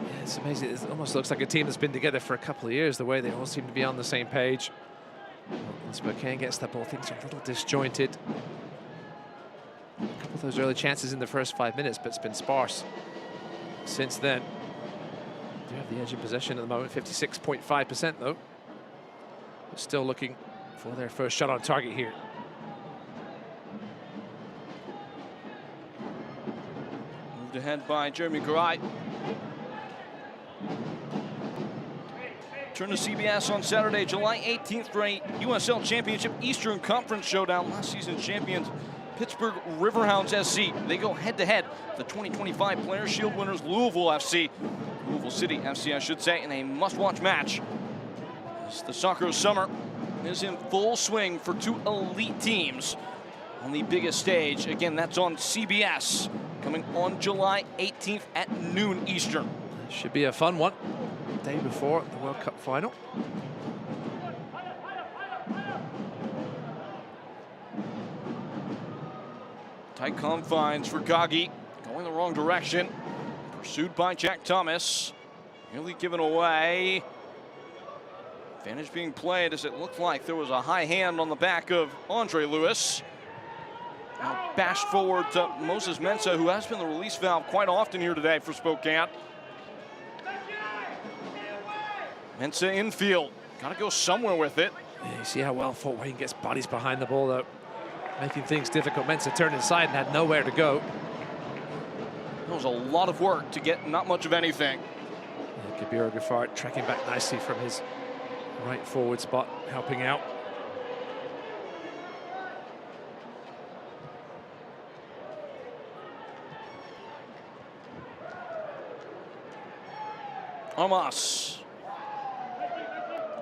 Yeah, it's amazing. It almost looks like a team that's been together for a couple of years, the way they all seem to be on the same page. When Spokane gets the ball, things are a little disjointed. A couple of those early chances in the first 5 minutes, but it's been sparse since then. They have the edge in possession at the moment, 56.5% though. But still looking for their first shot on target here. Moved ahead by Jeremy Garay. Turn to CBS on Saturday, July 18th for a USL Championship Eastern Conference showdown. Last season's champions Pittsburgh Riverhounds SC. They go head-to-head. The 2025 Players' Shield winners Louisville FC. Louisville City FC, I should say, in a must-watch match. As the soccer summer is in full swing for two elite teams on the biggest stage. Again, that's on CBS, coming on July 18th at noon Eastern. Should be a fun one. Day before the World Cup final. Tight confines for Gagi, going the wrong direction. Pursued by Jack Thomas. Nearly given away. Advantage being played as it looked like there was a high hand on the back of Andre Lewis. Now bashed forward to Moses Mensah, who has been the release valve quite often here today for Spokane. Mensah infield. Got to go somewhere with it. Yeah, you see how well Fort Wayne gets bodies behind the ball, though, making things difficult. Mensah turned inside and had nowhere to go. That was a lot of work to get not much of anything. Yeah, Kabir Gafart tracking back nicely from his right forward spot, helping out. Amos.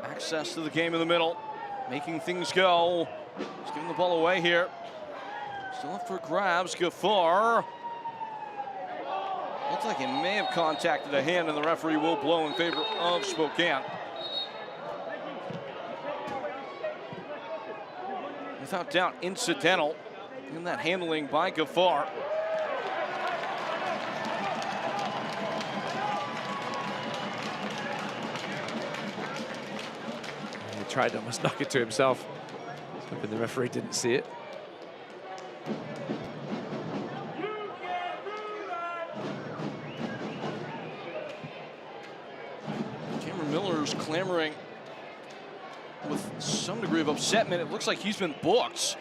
Access to the game in the middle, making things go. He's giving the ball away here. Still up for grabs, Gafar. Looks like he may have contacted a hand, and the referee will blow in favor of Spokane. Without doubt, incidental in that handling by Gafar. He tried to almost knock it to himself, hoping the referee didn't see it. Cameron Miller's clamoring with some degree of upsetment. It looks like he's been booked,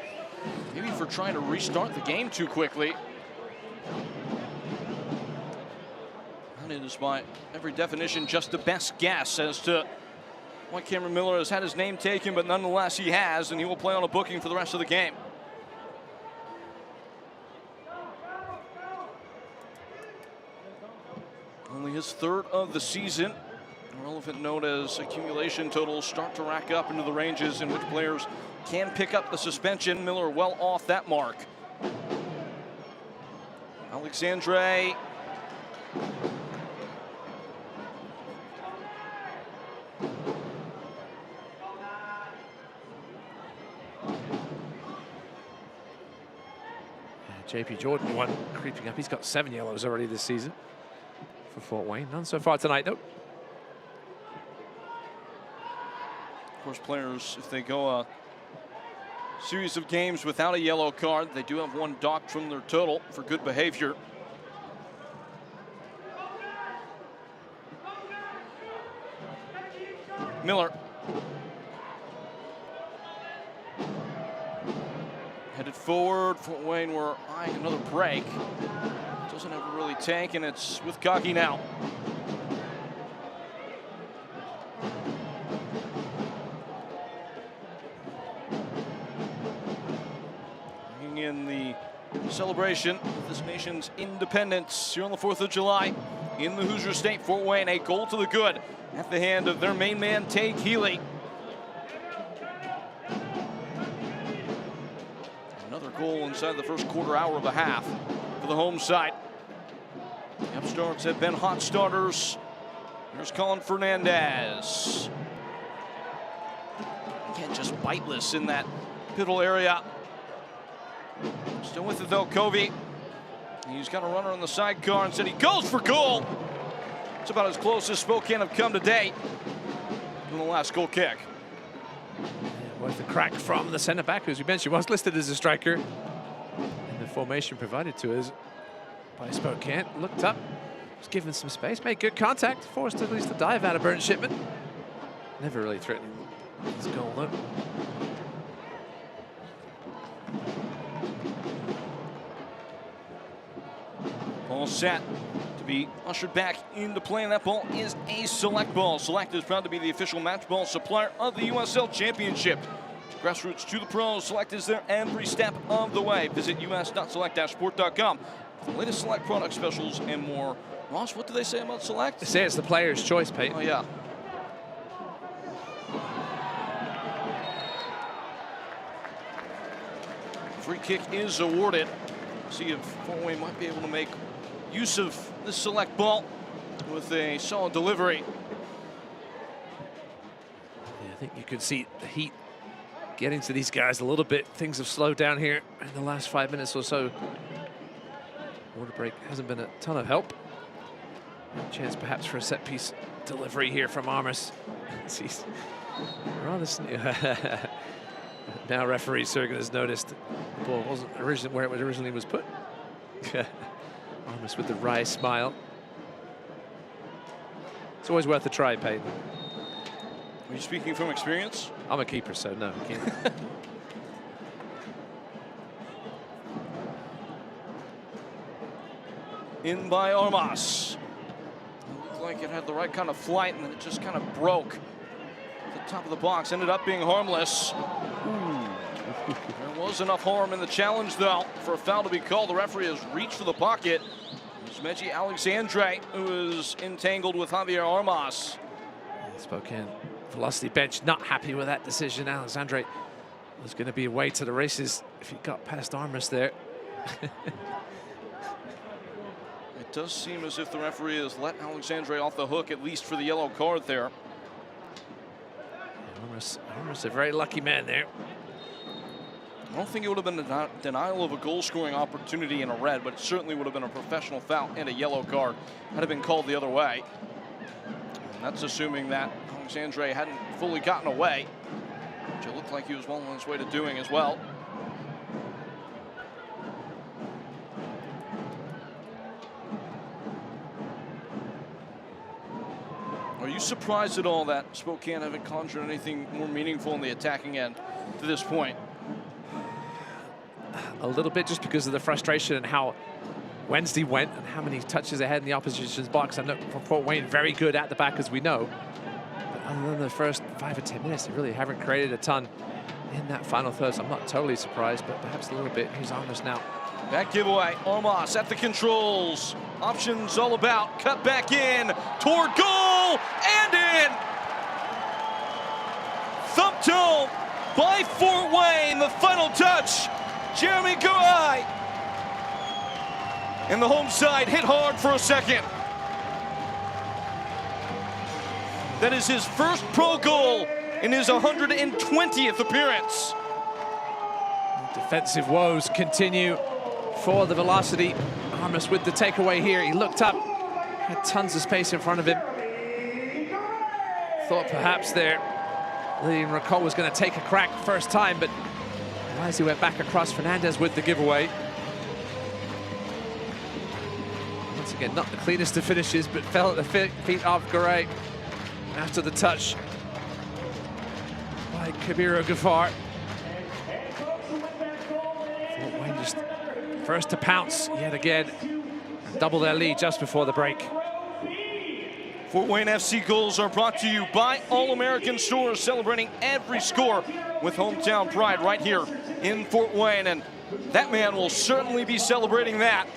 maybe for trying to restart the game too quickly. That is by every definition just the best guess as to why Cameron Miller has had his name taken, but nonetheless he has, and he will play on a booking for the rest of the game. Only his third of the season. A relevant note as accumulation totals start to rack up into the ranges in which players can pick up the suspension. Miller well off that mark. Alexandre. JP Jordan, one creeping up. He's got 7 yellows already this season for Fort Wayne. None so far tonight, though. Of course, players, if they go a series of games without a yellow card, they do have one docked from their total for good behavior. Miller. Headed forward. Fort Wayne were eyeing another break. Doesn't ever really tank, and it's with Gagi now. Bringing in the celebration of this nation's independence here on the 4th of July in the Hoosier State. Fort Wayne, a goal to the good at the hand of their main man, Tay Keeley. Another goal inside the first quarter hour of the half for the home side. The upstarts have been hot starters. Here's Colin Fernandez. Again, just biteless in that pivotal area. Still with it though, Covey. He's got a runner on the sidecar and said he goes for goal. It's about as close as Spokane have come today in the last goal kick. With the crack from the centre back, as we mentioned, was listed as a striker in the formation provided to us by Spokane. Looked up, was given some space, made good contact, forced at least a dive out of Burnt Shipman. Never really threatening his goal though. Ball set to be ushered back into play, and that ball is a select ball. Select is proud to be the official match ball supplier of the USL Championship. Grassroots to the pros. Select is there every step of the way. Visit us.select-sport.com for the latest Select product specials and more. Ross, what do they say about Select? They say it's the player's choice, Peyton. Oh, yeah. Free kick is awarded. See if Fort Wayne might be able to make use of this Select ball with a solid delivery. Yeah, I think you could see the heat getting to these guys a little bit. Things have slowed down here in the last 5 minutes or so. Water break hasn't been a ton of help. A chance perhaps for a set piece delivery here from Armas. He's rather now referee Sergen has noticed the ball wasn't originally where it originally was put. Armas with the wry smile. It's always worth a try, Peyton. Are you speaking from experience? I'm a keeper, so no. Can't. In by Armas. Looked like it had the right kind of flight, and then it just kind of broke. The top of the box ended up being harmless. There was enough harm in the challenge, though, for a foul to be called. The referee has reached for the pocket. It's Meji Alexandre who is entangled with Javier Armas. Spokane velocity bench not happy with that decision. Alexandre was going to be away to the races if he got past Armas there. It does seem as if the referee has let Alexandre off the hook, at least for the yellow card there. Armas a very lucky man there. I don't think it would have been a denial of a goal-scoring opportunity in a red, but it certainly would have been a professional foul and a yellow card had it been called the other way. And that's assuming that Alexandre hadn't fully gotten away, which it looked like he was well on his way to doing as well. Are you surprised at all that Spokane haven't conjured anything more meaningful in the attacking end to this point? A little bit, just because of the frustration and how Wednesday went and how many touches they had in the opposition's box. I know for Fort Wayne, very good at the back, as we know. But other than the first 5 or 10 minutes, they really haven't created a ton in that final third. So I'm not totally surprised, but perhaps a little bit. Here's Armas now. Back giveaway. Armas at the controls. Options all about. Cut back in toward goal and in. Thumped home by Fort Wayne. The final touch. Jeremy Garay. And the home side hit hard for a second. That is his first pro goal in his 120th appearance. Defensive woes continue for the velocity. Armas with the takeaway here. He looked up, had tons of space in front of him. Thought perhaps there Lillian Racol was going to take a crack first time, but as he went back across, Fernandez with the giveaway. Once again, not the cleanest of finishes, but fell at the feet of Garay after the touch by Kabiro Gafar. Fort Wayne just first to pounce yet again and double their lead just before the break. Fort Wayne FC goals are brought to you by All-American Stores, celebrating every score with hometown pride right here in Fort Wayne, and that man will certainly be celebrating that.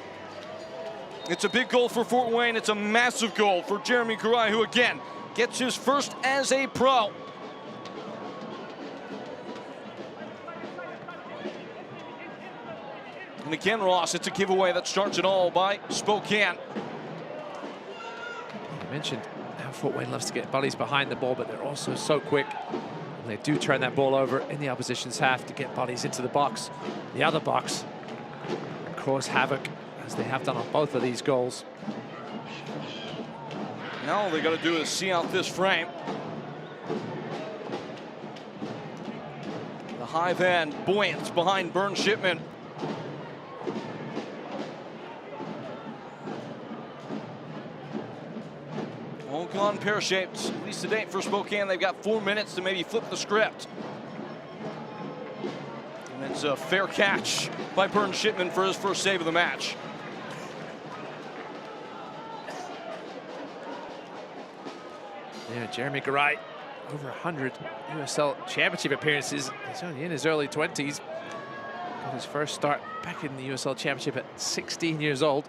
It's a big goal for Fort Wayne. It's a massive goal for Jeremy Garay, who again gets his first as a pro. And again, Ross, it's a giveaway that starts it all by Spokane. I mentioned how Fort Wayne loves to get buddies behind the ball, but they're also so quick. And they do turn that ball over in the opposition's half to get buddies into the box, the other box, and cause havoc, as they have done on both of these goals. Now all they got to do is see out this frame. The high van buoyant behind Burn Shipman. All gone pear-shaped, at least to date for Spokane. They've got 4 minutes to maybe flip the script. And it's a fair catch by Burn Shipman for his first save of the match. Yeah, Jeremy Garay over 100 USL Championship appearances. He's only in his early 20s. Got his first start back in the USL Championship at 16 years old.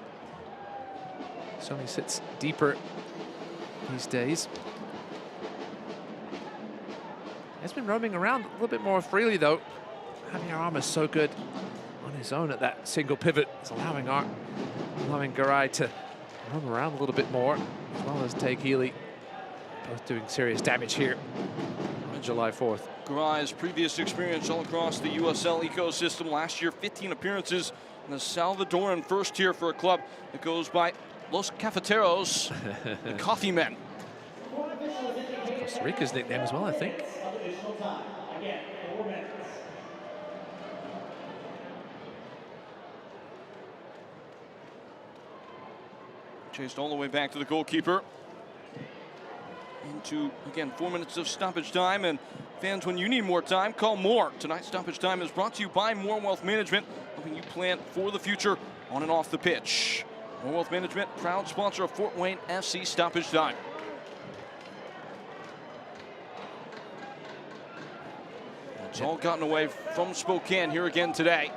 So he sits deeper these days. He's been roaming around a little bit more freely, though. Javier Armas so good on his own at that single pivot. It's allowing Garay to roam around a little bit more, as well as Tay Healy, both doing serious damage here on July 4th. Garay's previous experience all across the USL ecosystem. Last year, 15 appearances in the Salvadoran first tier for a club that goes by Los Cafeteros, the Coffee Men. Costa Rica's nickname as well, I think. Chased all the way back to the goalkeeper. Into, again, 4 minutes of stoppage time. And fans, when you need more time, call More. Tonight's stoppage time is brought to you by More Wealth Management, helping you plan for the future on and off the pitch. More Wealth Management, proud sponsor of Fort Wayne FC stoppage time. It's all gotten away from Spokane here again today.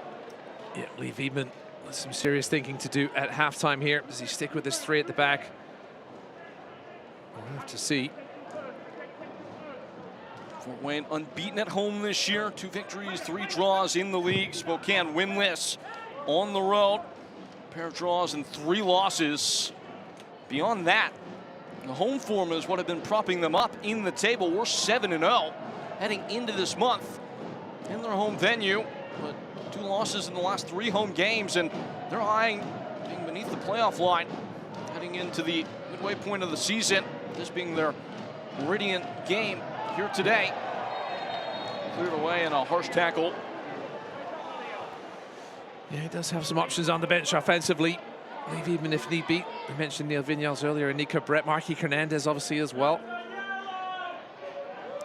Yeah, Lee Veidman with some serious thinking to do at halftime here. Does he stick with his three at the back? We'll have to see. Fort Wayne unbeaten at home this year. 2 victories, 3 draws in the league. Spokane winless on the road. A pair of draws and 3 losses. Beyond that, the home form is what have been propping them up in the table. We're 7-0 heading into this month in their home venue. But 2 losses in the last 3 home games, and they're eyeing being beneath the playoff line heading into the midway point of the season. This being their Meridian game here today. Cleared away in a harsh tackle. Yeah, he does have some options on the bench offensively. Lee Veidman if need be. We mentioned Neil Vinyals earlier, Nico Brett, Marky Hernandez obviously as well.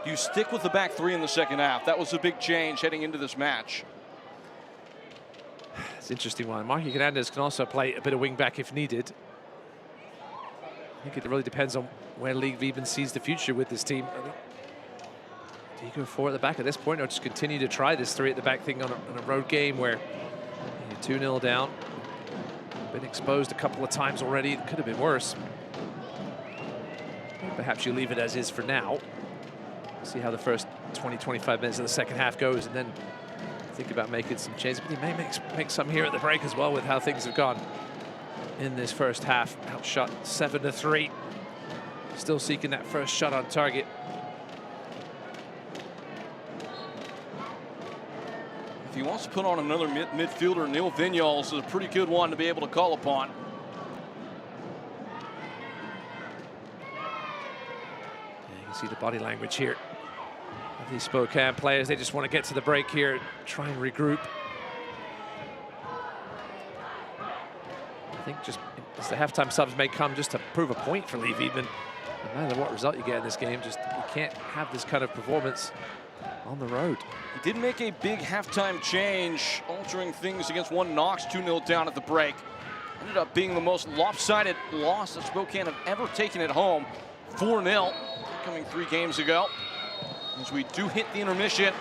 You stick with the back 3 in the second half. That was a big change heading into this match. It's an interesting one. Marky Hernandez can also play a bit of wing back if needed. I think it really depends on where Lee Veidman sees the future with this team. Do you go 4 at the back at this point, or just continue to try this 3 at the back thing on a road game where you're 2-0 down? Been exposed a couple of times already. It could have been worse. Perhaps you leave it as is for now. See how the first 20-25 minutes of the second half goes, and then think about making some changes. But he may make some here at the break as well with how things have gone in this first half. Outshot 7-3. Still seeking that first shot on target. If he wants to put on another midfielder, Neil Vinyals is a pretty good one to be able to call upon. Yeah, you can see the body language here of these Spokane players. They just want to get to the break here, try and regroup. I think just as the halftime subs may come just to prove a point for Lee Veidman. No matter what result you get in this game, just you can't have this kind of performance on the road. He did make a big halftime change, altering things against 1 Knox, 2-0 down at the break. Ended up being the most lopsided loss that Spokane have ever taken at home. 4-0, coming 3 games ago. As we do hit the intermission,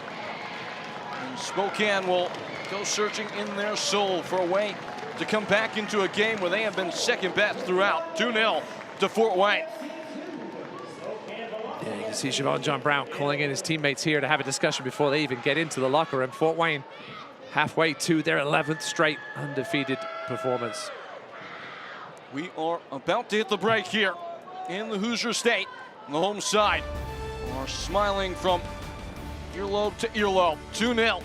and Spokane will go searching in their soul for a way to come back into a game where they have been second best throughout. 2-0 to Fort Wayne. Yeah, you can see Siobhan John Brown calling in his teammates here to have a discussion before they even get into the locker room. Fort Wayne halfway to their 11th straight undefeated performance. We are about to hit the break here in the Hoosier State. On the home side are smiling from earlobe to earlobe. 2-0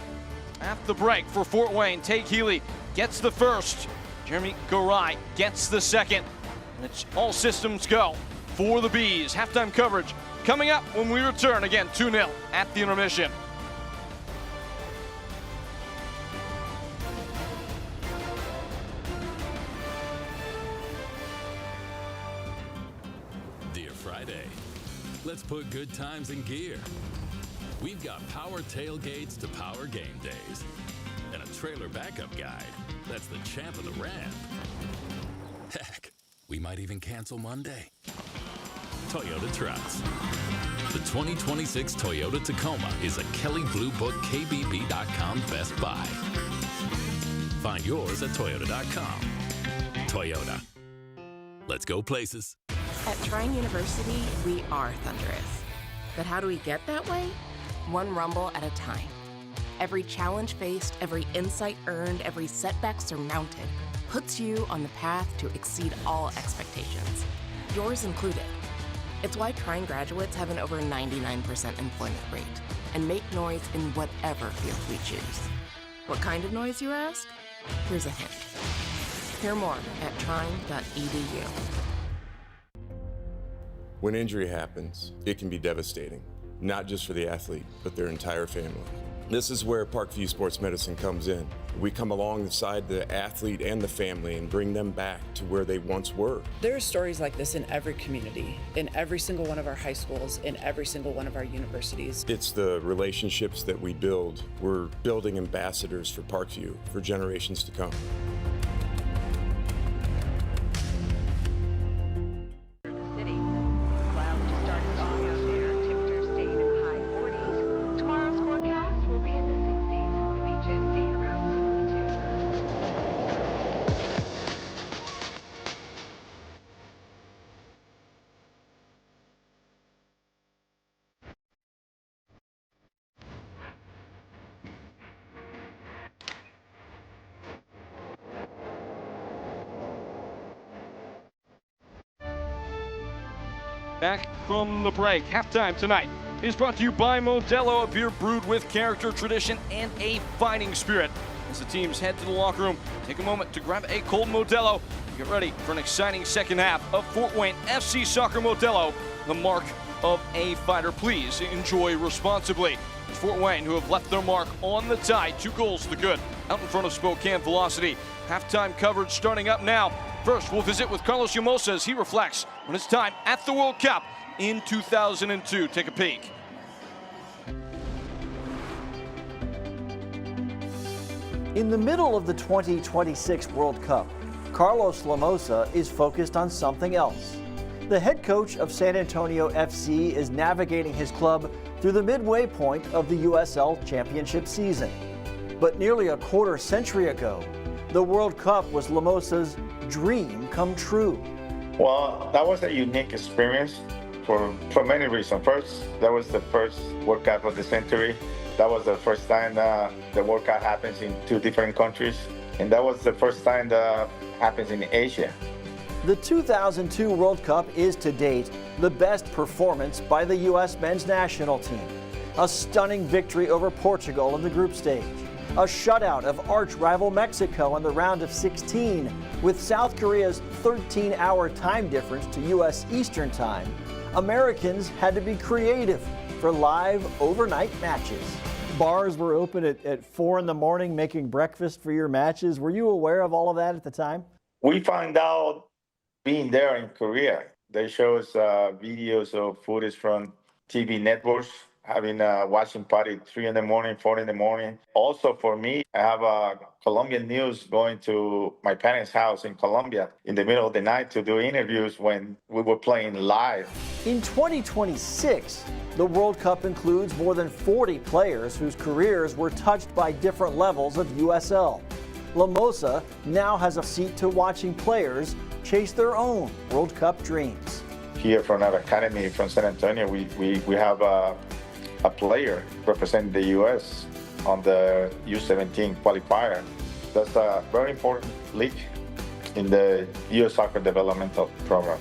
at the break for Fort Wayne. Tay Healy gets the first. Jeremy Garay gets the second. And it's all systems go for the Bees. Halftime coverage coming up when we return. Again, 2-0 at the intermission. Dear Friday, let's put good times in gear. We've got power tailgates to power game days and a trailer backup guide that's the champ of the ramp. Heck, we might even cancel Monday. Toyota trucks. The 2026 Toyota Tacoma is a Kelley Blue Book KBB.com Best Buy. Find yours at Toyota.com. Toyota. Let's go places. At Trine University, we are thunderous. But how do we get that way? One rumble at a time. Every challenge faced, every insight earned, every setback surmounted puts you on the path to exceed all expectations, yours included. It's why Trine graduates have an over 99% employment rate and make noise in whatever field we choose. What kind of noise, you ask? Here's a hint. Hear more at trine.edu. When injury happens, it can be devastating, not just for the athlete, but their entire family. This is where Parkview Sports Medicine comes in. We come alongside the athlete and the family and bring them back to where they once were. There are stories like this in every community, in every single one of our high schools, in every single one of our universities. It's the relationships that we build. We're building ambassadors for Parkview for generations to come. Back from the break, halftime tonight is brought to you by Modelo, a beer brewed with character, tradition, and a fighting spirit. As the teams head to the locker room, take a moment to grab a cold Modelo and get ready for an exciting second half of Fort Wayne FC Soccer. Modelo, the mark of a fighter. Please enjoy responsibly. It's Fort Wayne who have left their mark on the tie. 2 goals to the good out in front of Spokane Velocity. Halftime coverage starting up now. First, we'll visit with Carlos Llamosa as he reflects on his time at the World Cup in 2002. Take a peek. In the middle of the 2026 World Cup, Carlos Llamosa is focused on something else. The head coach of San Antonio FC is navigating his club through the midway point of the USL Championship season. But nearly a quarter century ago, the World Cup was Llamosa's dream come true. Well, that was a unique experience for many reasons. First, that was the first World Cup of the century. That was the first time the World Cup happens in 2 different countries. And that was the first time that happens in Asia. The 2002 World Cup is to date the best performance by the U.S. men's national team. A stunning victory over Portugal in the group stage. A shutout of arch rival Mexico in the round of 16, with South Korea's 13-hour time difference to U.S. Eastern Time. Americans had to be creative for live overnight matches. Bars were open at 4 in the morning making breakfast for your matches. Were you aware of all of that at the time? We found out being there in Korea. They show us videos of footage from TV networks, having a watching party 3 in the morning, 4 in the morning. Also for me, I have Colombian news going to my parents' house in Colombia in the middle of the night to do interviews when we were playing live. In 2026, the World Cup includes more than 40 players whose careers were touched by different levels of USL. Llamosa now has a seat to watching players chase their own World Cup dreams. Here from our academy from San Antonio, we have a player representing the U.S. on the U17 qualifier. That's a very important league in the U.S. soccer developmental program.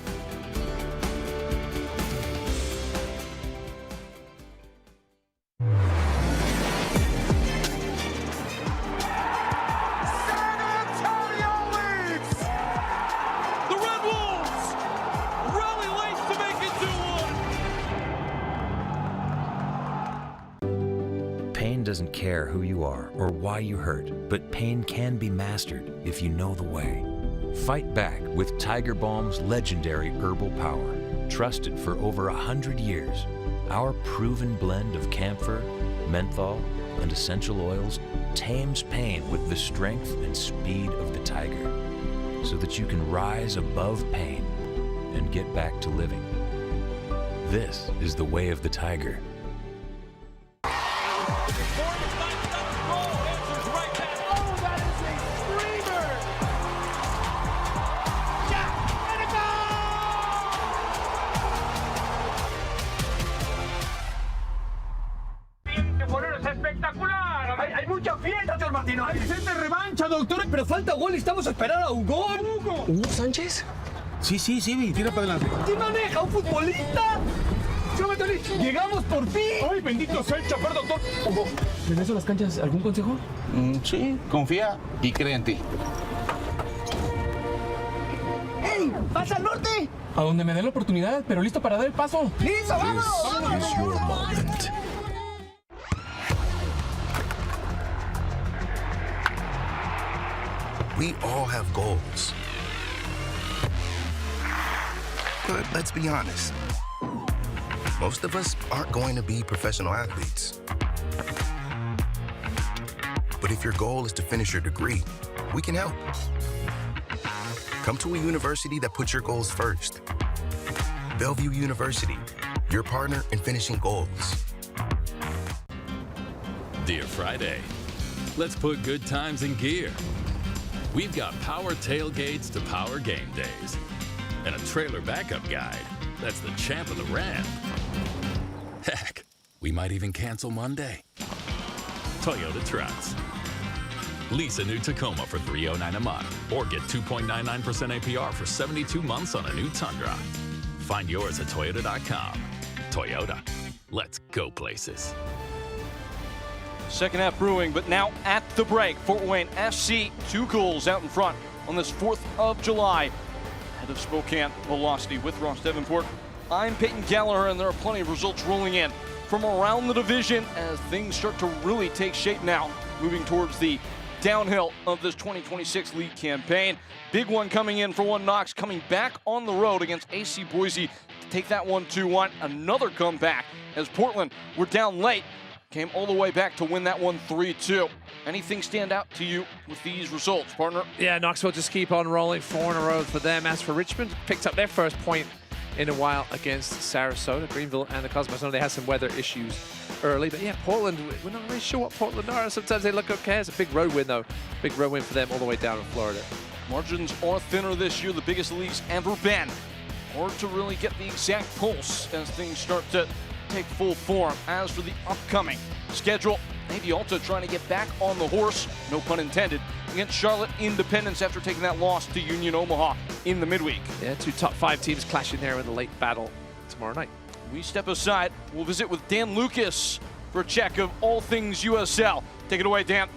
Pain doesn't care who you are or why you hurt, but pain can be mastered if you know the way. Fight back with Tiger Balm's legendary herbal power. Trusted for over 100 years, our proven blend of camphor, menthol, and essential oils tames pain with the strength and speed of the tiger, so that you can rise above pain and get back to living. This is the way of the Tiger. Hay mucha fiesta, señor Martino. Hay sed de revancha, doctor. Pero falta gol y estamos a esperar a Hugo. ¿Hugo Sánchez? Sí, tira para adelante. ¿Quién maneja? ¿Un futbolista? ¡Llegamos por fin! ¡Ay, bendito sea el chapar, doctor! Hugo, ¿regreso a las canchas? ¿Algún consejo? Sí, confía y cree en ti. ¡Ey! ¡Pasa al norte! A donde me dé la oportunidad, pero listo para dar el paso. ¡Listo, vamos! This is your moment. We all have goals. But let's be honest. Most of us aren't going to be professional athletes. But if your goal is to finish your degree, we can help. Come to a university that puts your goals first. Bellevue University, your partner in finishing goals. Dear Friday, let's put good times in gear. We've got power tailgates to power game days and a trailer backup guide that's the champ of the ramp. Heck, we might even cancel Monday. Toyota Trucks. Lease a new Tacoma for $309 a month or get 2.99% APR for 72 months on a new Tundra. Find yours at Toyota.com. Toyota, let's go places. Second half brewing, but now at the break, Fort Wayne SC 2 goals out in front on this 4th of July. Head of Spokane Velocity with Ross Davenport. I'm Peyton Gallagher, and there are plenty of results rolling in from around the division as things start to really take shape now, moving towards the downhill of this 2026 league campaign. Big one coming in for One Knox, coming back on the road against AC Boise to take that one 2-1. Another comeback as Portland were down late, came all the way back to win that one 3-2. Anything stand out to you with these results, partner? Yeah, Knoxville just keep on rolling, 4 in a row for them. As for Richmond, picked up their first point in a while against Sarasota, Greenville, and the Cosmos. I know they had some weather issues early, but yeah, Portland, we're not really sure what Portland are. Sometimes they look okay. It's a big road win, though. Big road win for them all the way down in Florida. Margins are thinner this year, the biggest league's ever been. Hard to really get the exact pulse as things start to take full form. As for the upcoming schedule, maybe Alta trying to get back on the horse, no pun intended, against Charlotte Independence after taking that loss to Union Omaha in the midweek. Yeah, 2 top 5 teams clashing there in the late battle tomorrow night. We step aside. We'll visit with Dan Lucas for a check of all things USL. Take it away, Dan.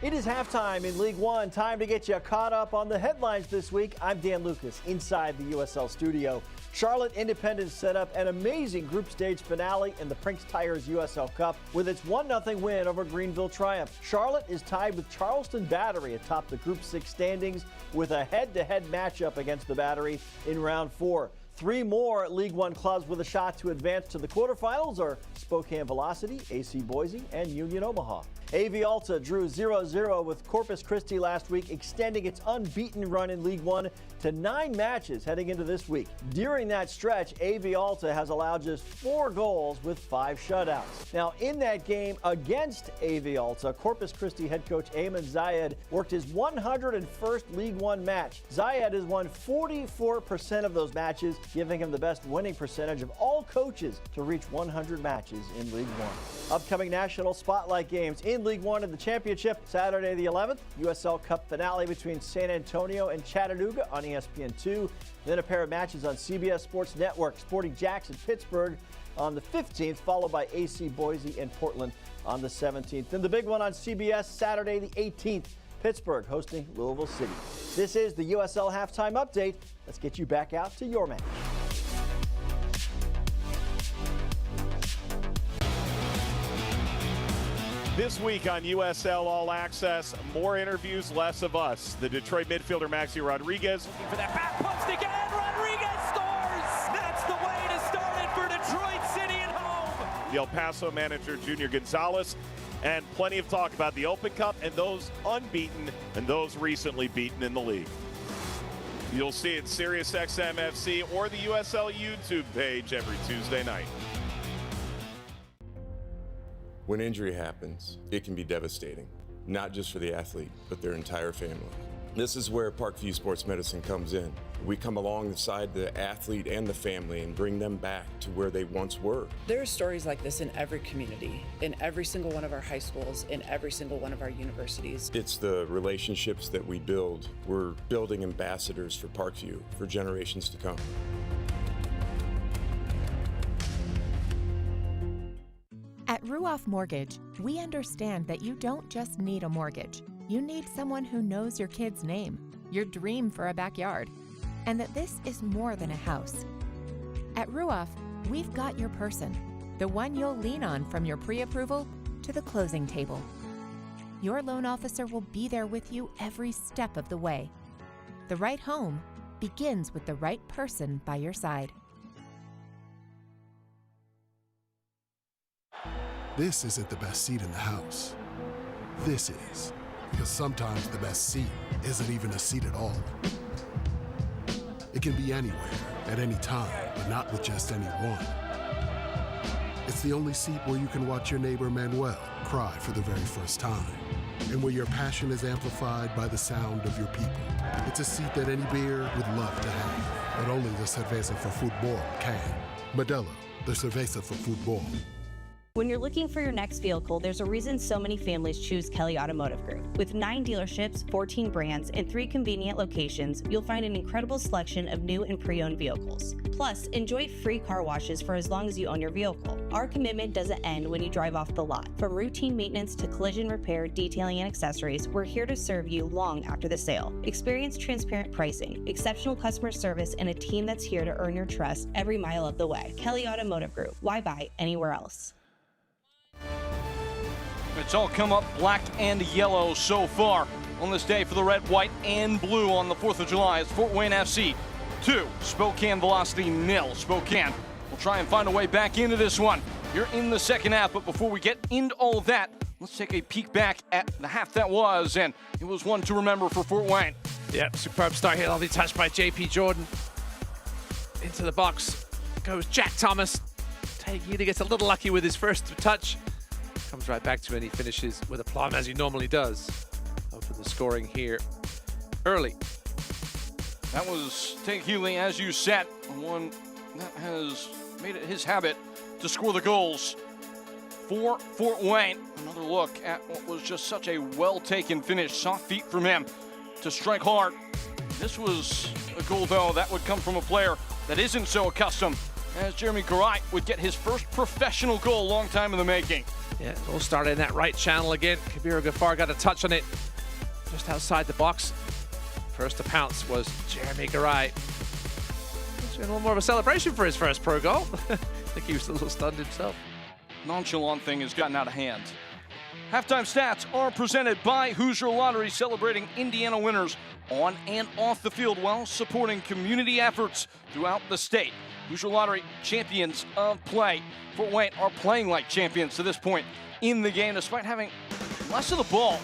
It is halftime in League One. Time to get you caught up on the headlines this week. I'm Dan Lucas inside the USL studio. Charlotte Independence set up an amazing group stage finale in the Prince Tires USL Cup with its 1-0 win over Greenville Triumph. Charlotte is tied with Charleston Battery atop the Group 6 standings with a head-to-head matchup against the Battery in round 4. 3 more League One clubs with a shot to advance to the quarterfinals are Spokane Velocity, AC Boise, and Union Omaha. AV Alta drew 0-0 with Corpus Christi last week, extending its unbeaten run in League One to 9 matches heading into this week. During that stretch, AV Alta has allowed just 4 goals with 5 shutouts. Now, in that game against AV Alta, Corpus Christi head coach Ayman Zayed worked his 101st League One match. Zayed has won 44% of those matches, giving him the best winning percentage of all coaches to reach 100 matches in League One. Upcoming national spotlight games in League One and the Championship. Saturday the 11th, USL Cup finale between San Antonio and Chattanooga on ESPN2. Then a pair of matches on CBS Sports Network, Sporting Jackson Pittsburgh on the 15th, followed by AC Boise and Portland on the 17th. Then the big one on CBS Saturday the 18th, Pittsburgh hosting Louisville City. This is the USL Halftime Update. Let's get you back out to your match. This week on USL All Access, more interviews, less of us. The Detroit midfielder Maxi Rodriguez. Looking for that back post again, Rodriguez scores! That's the way to start it for Detroit City at home! the El Paso manager, Junior Gonzalez, and plenty of talk about the Open Cup and those unbeaten and those recently beaten in the league. You'll see it SiriusXM FC or the USL YouTube page every Tuesday night. When injury happens, it can be devastating, not just for the athlete, but their entire family. This is where Parkview Sports Medicine comes in. We come alongside the athlete and the family and bring them back to where they once were. There are stories like this in every community, in every single one of our high schools, in every single one of our universities. It's the relationships that we build. We're building ambassadors for Parkview for generations to come. At Ruoff Mortgage, we understand that you don't just need a mortgage. You need someone who knows your kid's name, your dream for a backyard, and that this is more than a house. At Ruoff, we've got your person, the one you'll lean on from your pre-approval to the closing table. Your loan officer will be there with you every step of the way. The right home begins with the right person by your side. This isn't the best seat in the house. This is. Because sometimes the best seat isn't even a seat at all. It can be anywhere, at any time, but not with just anyone. It's the only seat where you can watch your neighbor Manuel cry for the very first time, and where your passion is amplified by the sound of your people. It's a seat that any beer would love to have, but only the cerveza for football can. Modelo, the cerveza for football. When you're looking for your next vehicle, there's a reason so many families choose Kelly Automotive Group. With 9 dealerships, 14 brands, and 3 convenient locations, you'll find an incredible selection of new and pre-owned vehicles. Plus, enjoy free car washes for as long as you own your vehicle. Our commitment doesn't end when you drive off the lot. From routine maintenance to collision repair, detailing, and accessories, we're here to serve you long after the sale. Experience transparent pricing, exceptional customer service, and a team that's here to earn your trust every mile of the way. Kelly Automotive Group. Why buy anywhere else? It's all come up black and yellow so far on this day for the red, white, and blue on the 4th of July. It's Fort Wayne FC 2, Spokane Velocity 0. Spokane will try and find a way back into this one. You're in the second half, but before we get into all of that, let's take a peek back at the half that was, and it was one to remember for Fort Wayne. Yep, superb start here. Lovely touch by JP Jordan. Into the box goes Jack Thomas. He gets a little lucky with his first touch. Comes right back to it and he finishes with aplomb as he normally does. Open the scoring here early. That was Tate Healy, as you said, one that has made it his habit to score the goals for Fort Wayne. Another look at what was just such a well-taken finish. Soft feet from him to strike hard. This was a goal, though, that would come from a player that isn't so accustomed, as Jeremy Garay would get his first professional goal, long time in the making. Yeah, all started in that right channel again. Kabir Ghaffar got a touch on it just outside the box. First to pounce was Jeremy Garay. A little more of a celebration for his first pro goal. I think he was a little stunned himself. Nonchalant thing has gotten out of hand. Halftime stats are presented by Hoosier Lottery, celebrating Indiana winners on and off the field while supporting community efforts throughout the state. Hoosier Lottery, champions of play. Fort Wayne are playing like champions to this point in the game. Despite having less of the ball,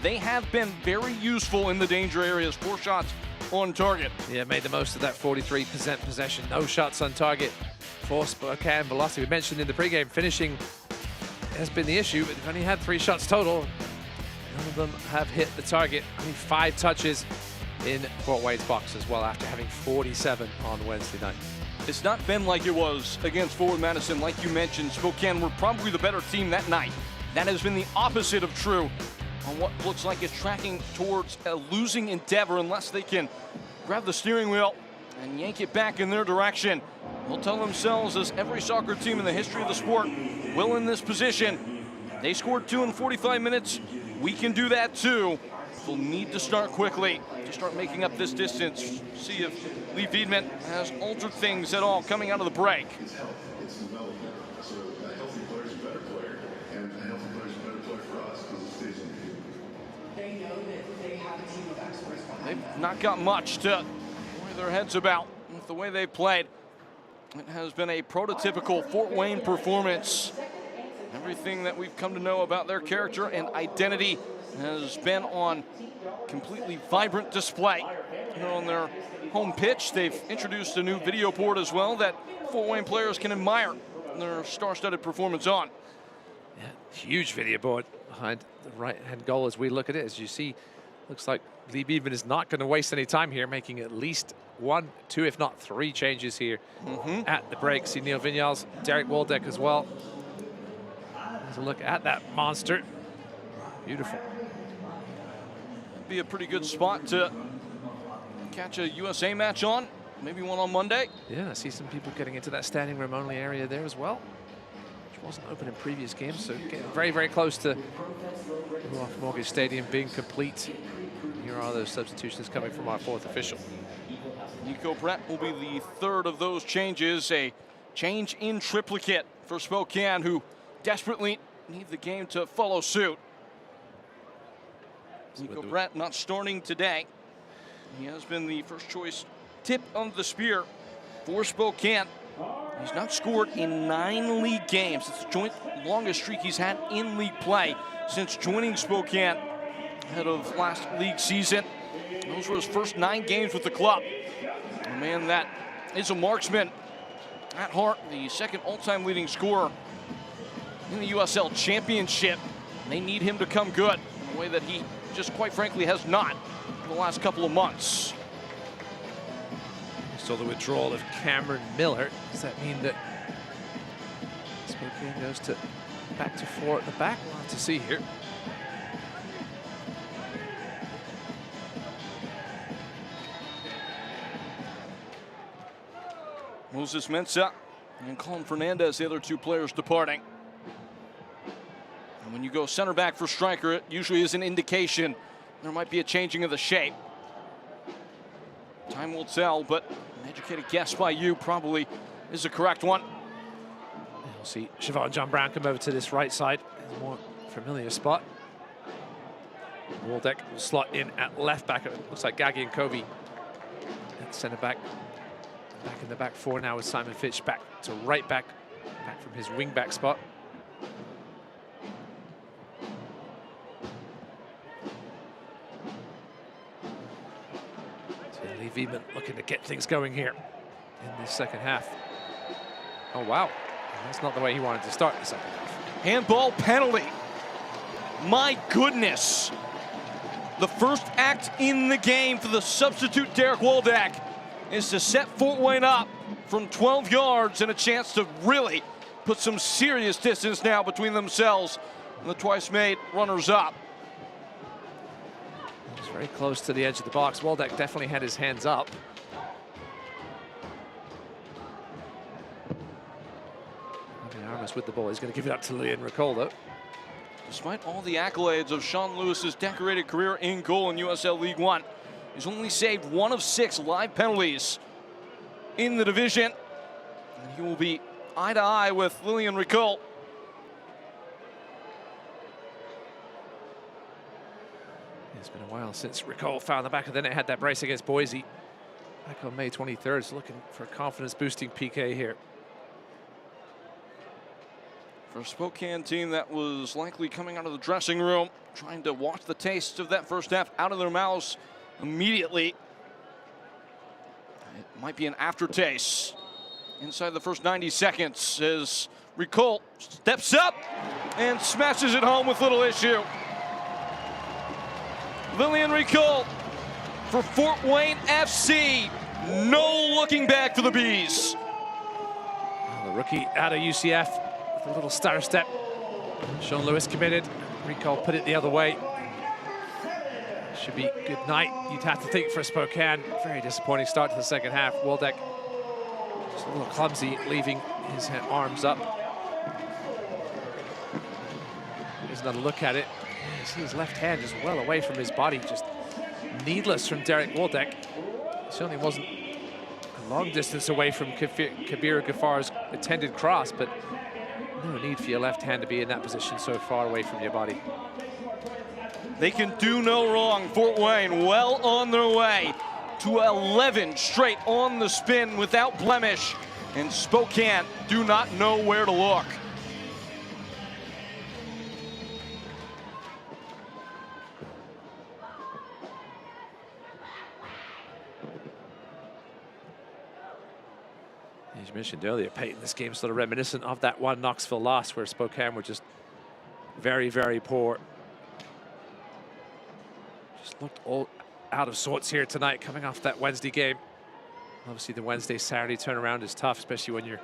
they have been very useful in the danger areas. 4 shots on target. Yeah, made the most of that 43% possession. No shots on target for Spokane Velocity. We mentioned in the pregame, finishing has been the issue, but they've only had 3 shots total. None of them have hit the target. Only 5 touches in Fort Wayne's box as well, after having 47 on Wednesday night. It's not been like it was against Forward Madison. Like you mentioned, Spokane were probably the better team that night. That has been the opposite of true on what looks like is tracking towards a losing endeavor unless they can grab the steering wheel and yank it back in their direction. They'll tell themselves, as every soccer team in the history of the sport will in this position, they scored 2 in 45 minutes. We can do that too. They'll need to start quickly to start making up this distance. See if Lee Wiedemann has altered things at all coming out of the break. They've not got much to worry their heads about with the way they played. It has been a prototypical Fort Wayne performance Everything that we've come to know about their character and identity has been on completely vibrant display here on their home pitch. They've introduced a new video board as well that Fort Wayne players can admire their star-studded performance on. Yeah, huge video board behind the right-hand goal as we look at it. As you see, looks like Lee Beeman is not going to waste any time here, making at least 1, 2, if not 3 changes here at the break. See Neil Vinyals, Derek Waldeck as well. There's a look at that monster. Beautiful. Be a pretty good spot to catch a USA match on. Maybe one on Monday. Yeah, I see some people getting into that standing room only area there as well, which wasn't open in previous games. So getting very, very close to Ruoff Mortgage Stadium being complete. Here are those substitutions coming from our 4th official. Nico Brett will be the 3rd of those changes. A change in triplicate for Spokane, who desperately need the game to follow suit. Nico Brett not starting today. He has been the first choice tip of the spear for Spokane. He's not scored in 9 league games. It's the joint longest streak he's had in league play since joining Spokane ahead of last league season. Those were his first 9 games with the club. A man that is a marksman at heart, the 2nd all-time leading scorer in the USL Championship. They need him to come good in a way that he just quite frankly has not in the last couple of months. So the withdrawal of Cameron Miller. Does that mean that Spokane goes to back to 4 at the back? We'll have to see here. Moses Mensah and Colin Fernandez, the other 2 players departing. And when you go center back for striker, it usually is an indication there might be a changing of the shape. Time will tell, but an educated guess by you probably is the correct one. We'll see Siobhan John Brown come over to this right side. A more familiar spot. Waldeck will slot in at left back. It looks like Gaggy and Covey at center back. Back in the back 4 now with Simon Fitch back to right back from his wing back spot. Lee Veman looking to get things going here in the second half. Oh, wow. That's not the way he wanted to start the second half. Handball penalty. My goodness. The first act in the game for the substitute Derek Waldeck is to set Fort Wayne up from 12 yards and a chance to really put some serious distance now between themselves and the twice-made runners-up. He's very close to the edge of the box. Waldeck definitely had his hands up. Armas with the ball. He's going to give it up to Leon Ricol, though. Despite all the accolades of Sean Lewis's decorated career in goal in USL League One, he's only saved 1 of 6 live penalties in the division. And he will be eye to eye with Lillian Ricol. It's been a while since Ricol found the back of the net, had that brace against Boise back on May 23rd. So looking for a confidence-boosting PK here. For a Spokane team that was likely coming out of the dressing room, trying to wash the taste of that first half out of their mouths immediately. It might be an aftertaste inside the first 90 seconds as Ricol steps up and smashes it home with little issue. Lillian Ricol for Fort Wayne FC. No looking back for the Bees. The rookie out of UCF with a little stutter step. Sean Lewis committed. Ricol put it the other way. Should be good night, you'd have to think, for Spokane. Very disappointing start to the second half. Waldeck just a little clumsy, leaving his arms up. Here's another look at it. You see his left hand just well away from his body, just needless from Derek Waldeck. He certainly wasn't a long distance away from Kabir Ghafar's intended cross, but no need for your left hand to be in that position so far away from your body. They can do no wrong. Fort Wayne well on their way to 11 straight on the spin without blemish. And Spokane do not know where to look. As you mentioned earlier, Peyton, this game's sort of reminiscent of that one Knoxville loss where Spokane were just very, very poor. Just looked all out of sorts here tonight, coming off that Wednesday game. Obviously, the Wednesday-Saturday turnaround is tough, especially when you're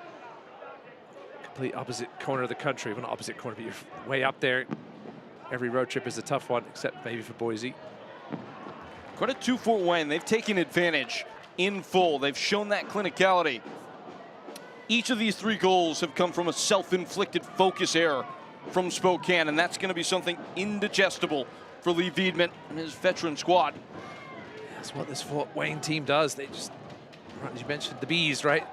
complete opposite corner of the country. Well, not opposite corner, but you're way up there. Every road trip is a tough one, except maybe for Boise. Credit to Fort Wayne. They've taken advantage in full. They've shown that clinicality. Each of these 3 goals have come from a self-inflicted focus error from Spokane, and that's going to be something indigestible for Lee Wiedemann and his veteran squad. That's what this Fort Wayne team does. They just, as you mentioned, the bees, right?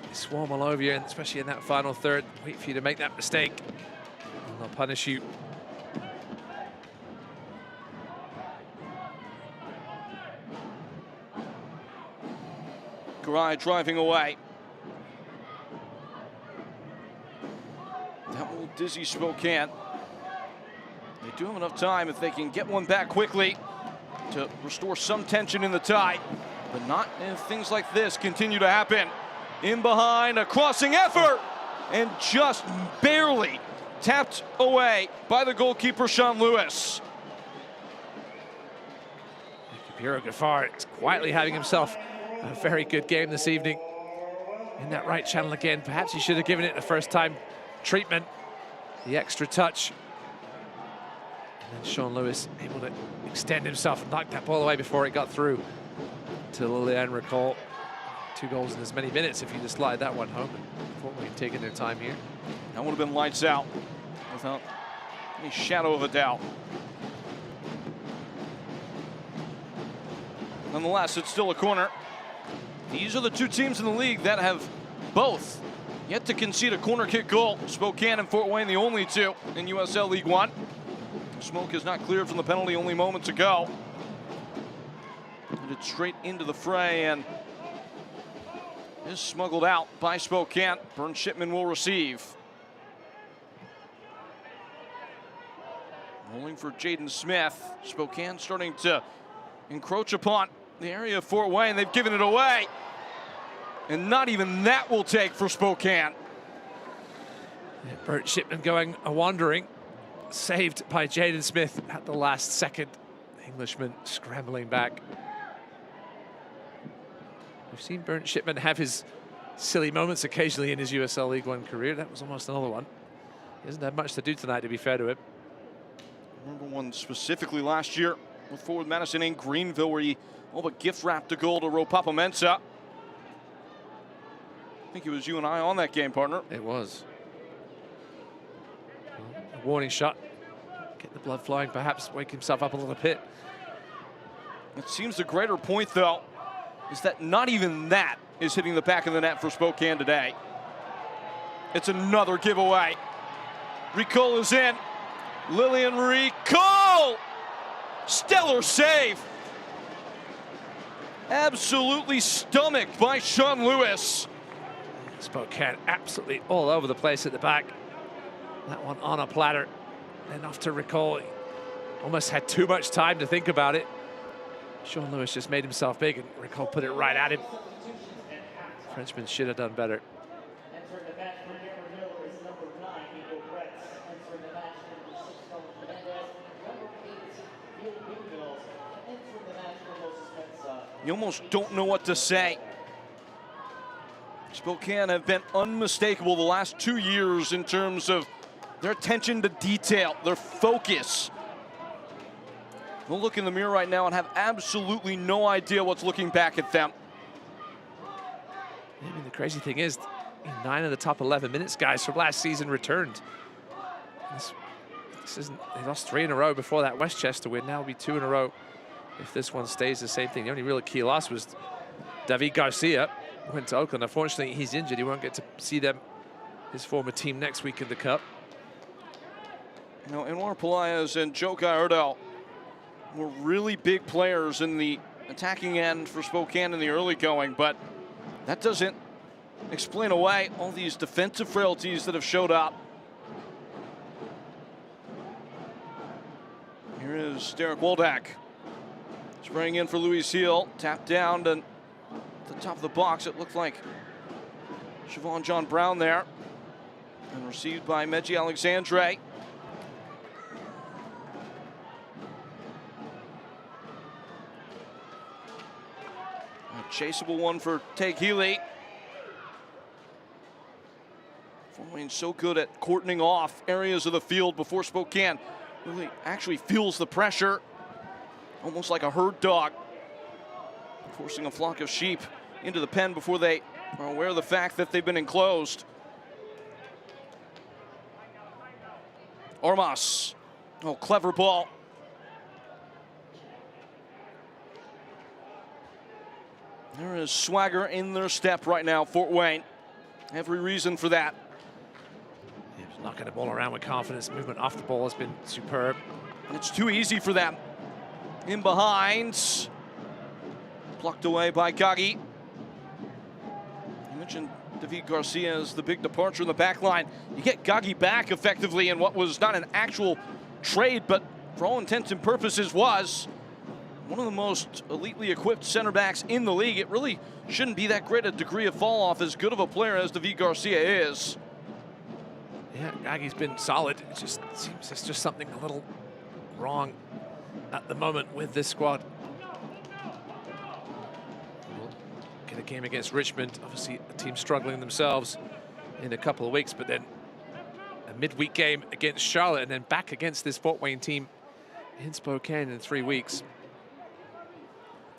They swarm all over you, and especially in that final third, wait for you to make that mistake, and they'll punish you. Garai driving away. That will dizzy Spokane. They do have enough time if they can get one back quickly to restore some tension in the tie, but not if things like this continue to happen. In behind, a crossing effort, and just barely tapped away by the goalkeeper, Sean Lewis. Piero Gaffar is quietly having himself a very good game this evening. In that right channel again. Perhaps he should have given it a first-time treatment, the extra touch. And then Sean Lewis able to extend himself and knock that ball away before it got through to Lilian Recall. 2 goals in as many minutes if you just slide that one home. Fort Wayne taking their time here. That would have been lights out without any shadow of a doubt. Nonetheless, it's still a corner. These are the 2 teams in the league that have both yet to concede a corner kick goal. Spokane and Fort Wayne, the only 2 in USL League One. Smoke is not cleared from the penalty only moments ago. Headed straight into the fray and is smuggled out by Spokane. Burn Shipman will receive. Rolling for Jaden Smith. Spokane starting to encroach upon the area of Fort Wayne. They've given it away. And not even that will take for Spokane. Yeah, Burnt Shipman going a-wandering. Saved by Jaden Smith at the last second. Englishman scrambling back. We've seen Burnt Shipman have his silly moments occasionally in his USL League One career. That was almost another one. He hasn't had much to do tonight, to be fair to him. I remember one specifically last year with forward Madison in Greenville where he all but gift-wrapped a goal to Ropapa Mensah. I think it was you and I on that game, partner. It was. A warning shot. Get the blood flowing, perhaps wake himself up a little bit. It seems the greater point, though, is that not even that is hitting the back of the net for Spokane today. It's another giveaway. Recall is in. Lillian Recall! Stellar save. Absolutely stomached by Sean Lewis. Spokane absolutely all over the place at the back. That one on a platter. Then off to Recall. Almost had too much time to think about it. Sean Lewis just made himself big and Recall put it right at him. Frenchman should have done better. You almost don't know what to say. Spokane have been unmistakable the last 2 years in terms of their attention to detail, their focus. They'll look in the mirror right now and have absolutely no idea what's looking back at them. I mean, the crazy thing is, 9 of the top 11 minutes guys from last season returned. This isn't, they lost 3 in a row before that Westchester win. Now it'll be 2 in a row if this one stays the same thing. The only real key loss was David Garcia. Went to Oakland. Unfortunately, he's injured. He won't get to see them, his former team, next week in the Cup. You know, Anwar Pelaez and Joe Gallardo were really big players in the attacking end for Spokane in the early going, but that doesn't explain away all these defensive frailties that have showed up. Here is Derek Woldak. Spraying in for Louis Hill. Tapped down to the top of the box. It looked like Siobhan John Brown there. And received by Meji Alexandre. A chaseable one for Teg Healy. Fort Wayne's so good at cordoning off areas of the field before Spokane really actually feels the pressure, almost like a herd dog, forcing a flock of sheep into the pen before they are aware of the fact that they've been enclosed. Ormas, oh, clever ball. There is swagger in their step right now, Fort Wayne. Every reason for that. Yeah, just knocking the ball around with confidence. Movement off the ball has been superb. It's too easy for them. In behind. Plucked away by Gagi. You mentioned David Garcia as the big departure in the back line. You get Gagi back effectively in what was not an actual trade, but for all intents and purposes was one of the most elitely equipped center backs in the league. It really shouldn't be that great a degree of fall off, as good of a player as David Garcia is. Yeah, Gagi's been solid. It just seems there's just something a little wrong at the moment with this squad. We'll get a game against Richmond, obviously a team struggling themselves in a couple of weeks, but then a midweek game against Charlotte and then back against this Fort Wayne team in Spokane in 3 weeks.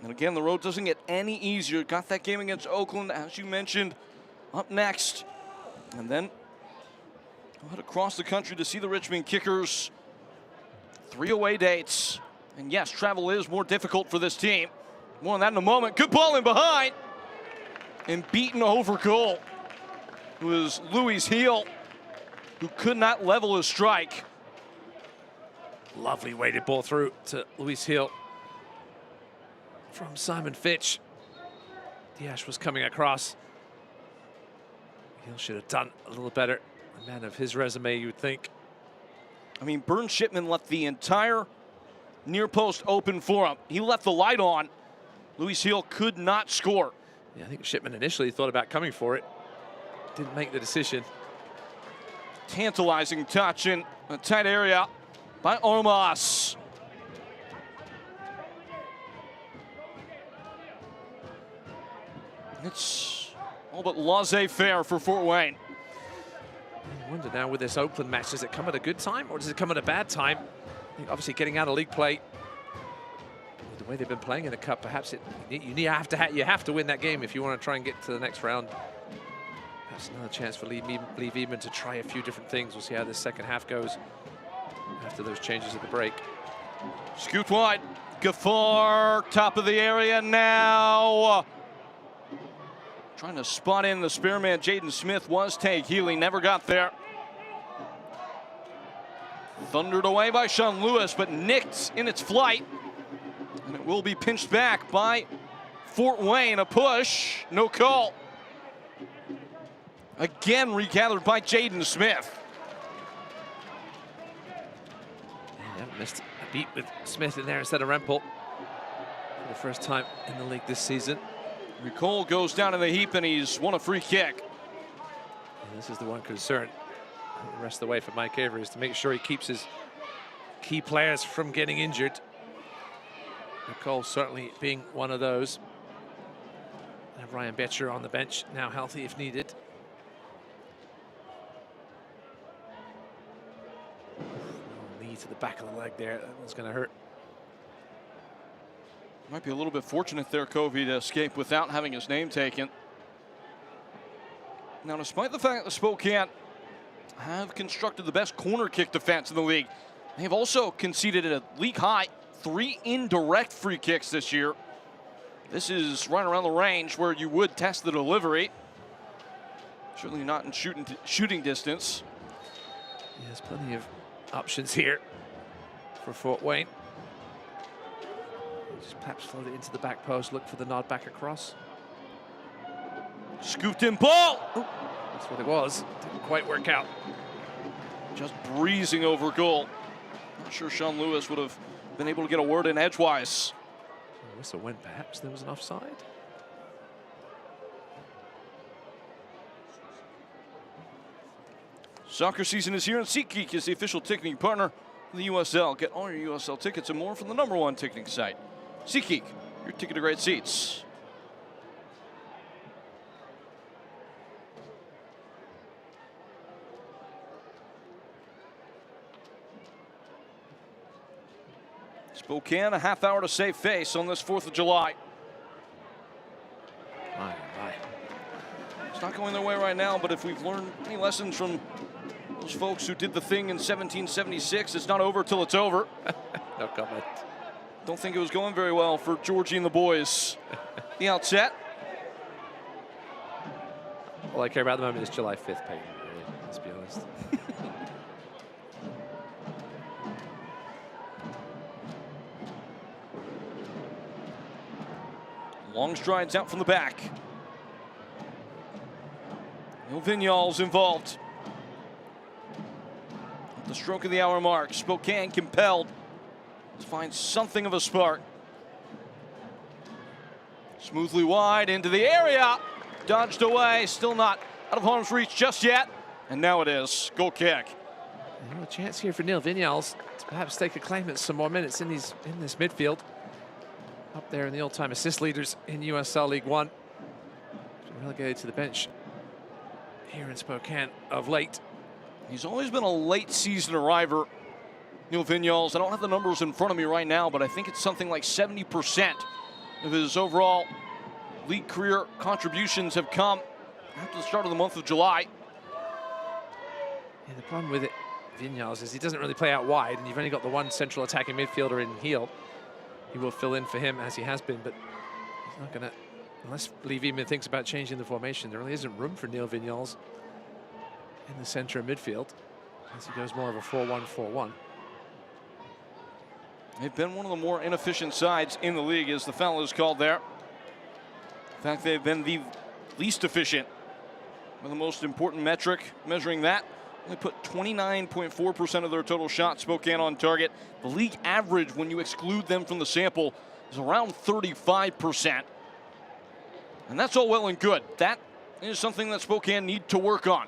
And again, the road doesn't get any easier. Got that game against Oakland, as you mentioned, up next. And then we'll head across the country to see the Richmond Kickers. 3 away dates. And yes, travel is more difficult for this team. More on that in a moment. Good ball in behind. And beaten over goal. It was Louis Heel, who could not level his strike. Lovely weighted ball through to Louis Heel from Simon Fitch. Diash was coming across. Heel should have done a little better. A man of his resume, you would think. I mean, Burn Shipman left the entire near post open for him. He left the light on. Louis Heel could not score. Yeah, I think Shipman initially thought about coming for it. Didn't make the decision. Tantalizing touch in a tight area by Ormas. It's all but laissez-faire for Fort Wayne. I wonder now with this Oakland match, does it come at a good time or does it come at a bad time? I think obviously getting out of league play, with the way they've been playing in the cup, perhaps you have to win that game if you want to try and get to the next round. Perhaps another chance for Lee Eman to try a few different things. We'll see how this second half goes after those changes at the break. Scoot wide. Gaffar, top of the area now. Trying to spot in the spearman, Jaden Smith, was Teg Healy, never got there. Thundered away by Sean Lewis, but nicked in its flight. And it will be pinched back by Fort Wayne. A push, no call. Again regathered by Jaden Smith. They haven't missed a beat with Smith in there instead of Rempel for the first time in the league this season. Nicole goes down in the heap and he's won a free kick. And this is the one concern the rest of the way for Mike Avery, is to make sure he keeps his key players from getting injured. Nicole certainly being one of those. And Ryan Betcher on the bench, now healthy if needed. Knee to the back of the leg there, that one's going to hurt. Might be a little bit fortunate there, Covey, to escape without having his name taken. Now, despite the fact that Spokane have constructed the best corner kick defense in the league, they've also conceded a league high 3 indirect free kicks this year. This is right around the range where you would test the delivery. Certainly not in shooting distance. Yeah, there's plenty of options here for Fort Wayne. Just perhaps float it into the back post, look for the nod back across. Scooped in ball. Ooh, that's what it was. Didn't quite work out. Just breezing over goal. Not sure Sean Lewis would have been able to get a word in edgewise. The whistle went, perhaps there was an offside. Soccer season is here, and SeatGeek is the official ticketing partner of the USL. Get all your USL tickets and more from the #1 ticketing site. SeatGeek, your ticket to great seats. Spokane, a half hour to save face on this 4th of July. My. It's not going their way right now, but if we've learned any lessons from those folks who did the thing in 1776, it's not over till it's over. No comment. Don't think it was going very well for Georgie and the boys. The outset. All I care about at the moment is July 5th, Peyton, really, let's be honest. Long strides out from the back. Neil Vignal's involved. At the stroke of the hour mark, Spokane compelled to find something of a spark. Smoothly wide into the area. Dodged away, still not out of harm's reach just yet. And now it is. Goal kick. And a chance here for Neil Vignals to perhaps take a claim at some more minutes in this midfield. Up there in the all-time assist leaders in USL League One. Relegated to the bench here in Spokane of late. He's always been a late season arriver, Neil Vignals. I don't have the numbers in front of me right now, but I think it's something like 70% of his overall league career contributions have come after the start of the month of July. Yeah, the problem with it, Vignals, is he doesn't really play out wide, and you've only got the one central attacking midfielder in Heel. He will fill in for him as he has been, but he's not going to, unless Lee Veman thinks about changing the formation, there really isn't room for Neil Vignals in the center of midfield as he goes more of a 4-1-4-1. They've been one of the more inefficient sides in the league, as the foul is called there. In fact, they've been the least efficient. With the most important metric measuring that, they put 29.4% of their total shots, Spokane, on target. The league average, when you exclude them from the sample, is around 35%. And that's all well and good. That is something that Spokane need to work on.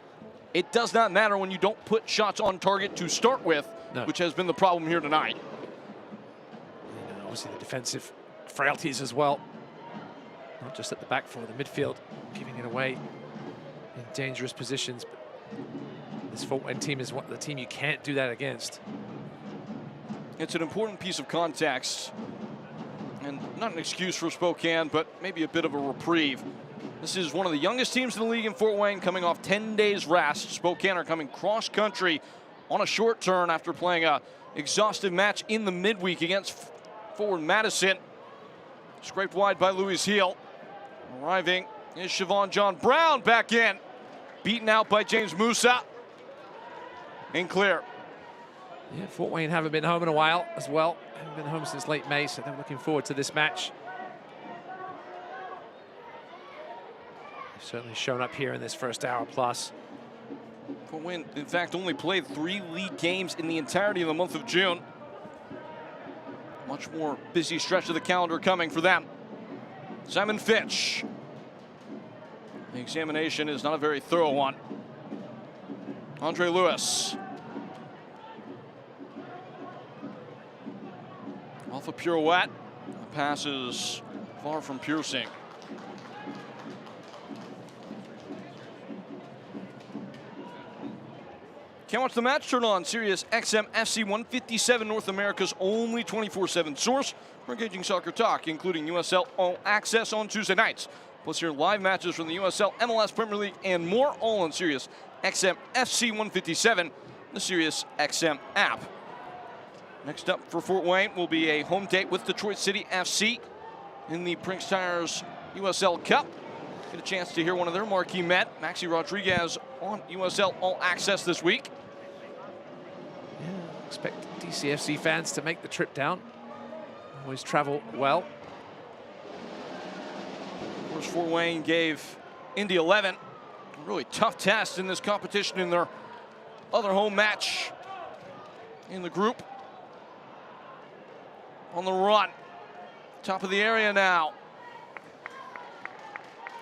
It does not matter when you don't put shots on target to start with, which has been the problem here tonight. And obviously the defensive frailties as well. Not just at the back for the midfield, giving it away in dangerous positions. But this Fort Wayne team is the team you can't do that against. It's an important piece of context, and not an excuse for Spokane, but maybe a bit of a reprieve. This is one of the youngest teams in the league in Fort Wayne, coming off 10 days rest. Spokane are coming cross country on a short turn after playing a exhaustive match in the midweek against forward Madison. Scraped wide by Louis Heel. Arriving is Siobhan John Brown back in. Beaten out by James Musa. In clear. Yeah, Fort Wayne haven't been home in a while as well. Haven't been home since late May, so they're looking forward to this match. They've certainly shown up here in this first hour plus. Fort Wayne, in fact, only played 3 league games in the entirety of the month of June. Much more busy stretch of the calendar coming for them. Simon Fitch. The examination is not a very thorough one. Andre Lewis. Off a pirouette. The pass is far from piercing. Can't watch the match? Turn on Sirius XM FC 157, North America's only 24/7 source for engaging soccer talk, including USL All Access on Tuesday nights. Plus hear live matches from the USL, MLS, Premier League, and more, all on Sirius XM FC 157, the Sirius XM app. Next up for Fort Wayne will be a home date with Detroit City FC in the Prince Tires USL Cup. Get a chance to hear one of their marquee men, Maxi Rodriguez, on USL All Access this week. Yeah, expect DCFC fans to make the trip down. Always travel well. Of course, Fort Wayne gave Indy 11 a really tough test in this competition in their other home match in the group. On the run, top of the area now.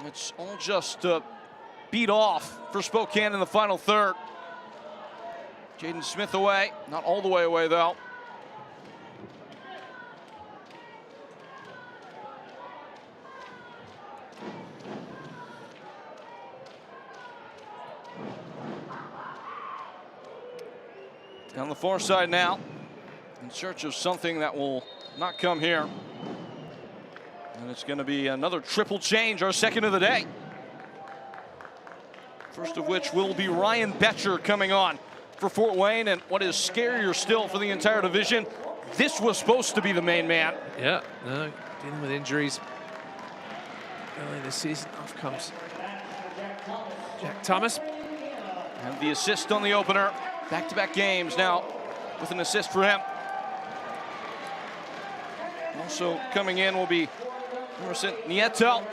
It's all just beat off for Spokane in the final third. Jaden Smith away, not all the way away though. Down the far side now, in search of something that will not come here. And it's going to be another triple change, our second of the day. First of which will be Ryan Betcher coming on for Fort Wayne. And what is scarier still for the entire division, this was supposed to be the main man. Yeah, dealing with injuries early this season. Off comes Jack Thomas. And the assist on the opener. Back-to-back games now with an assist for him. Also coming in will be Emerson Nieto and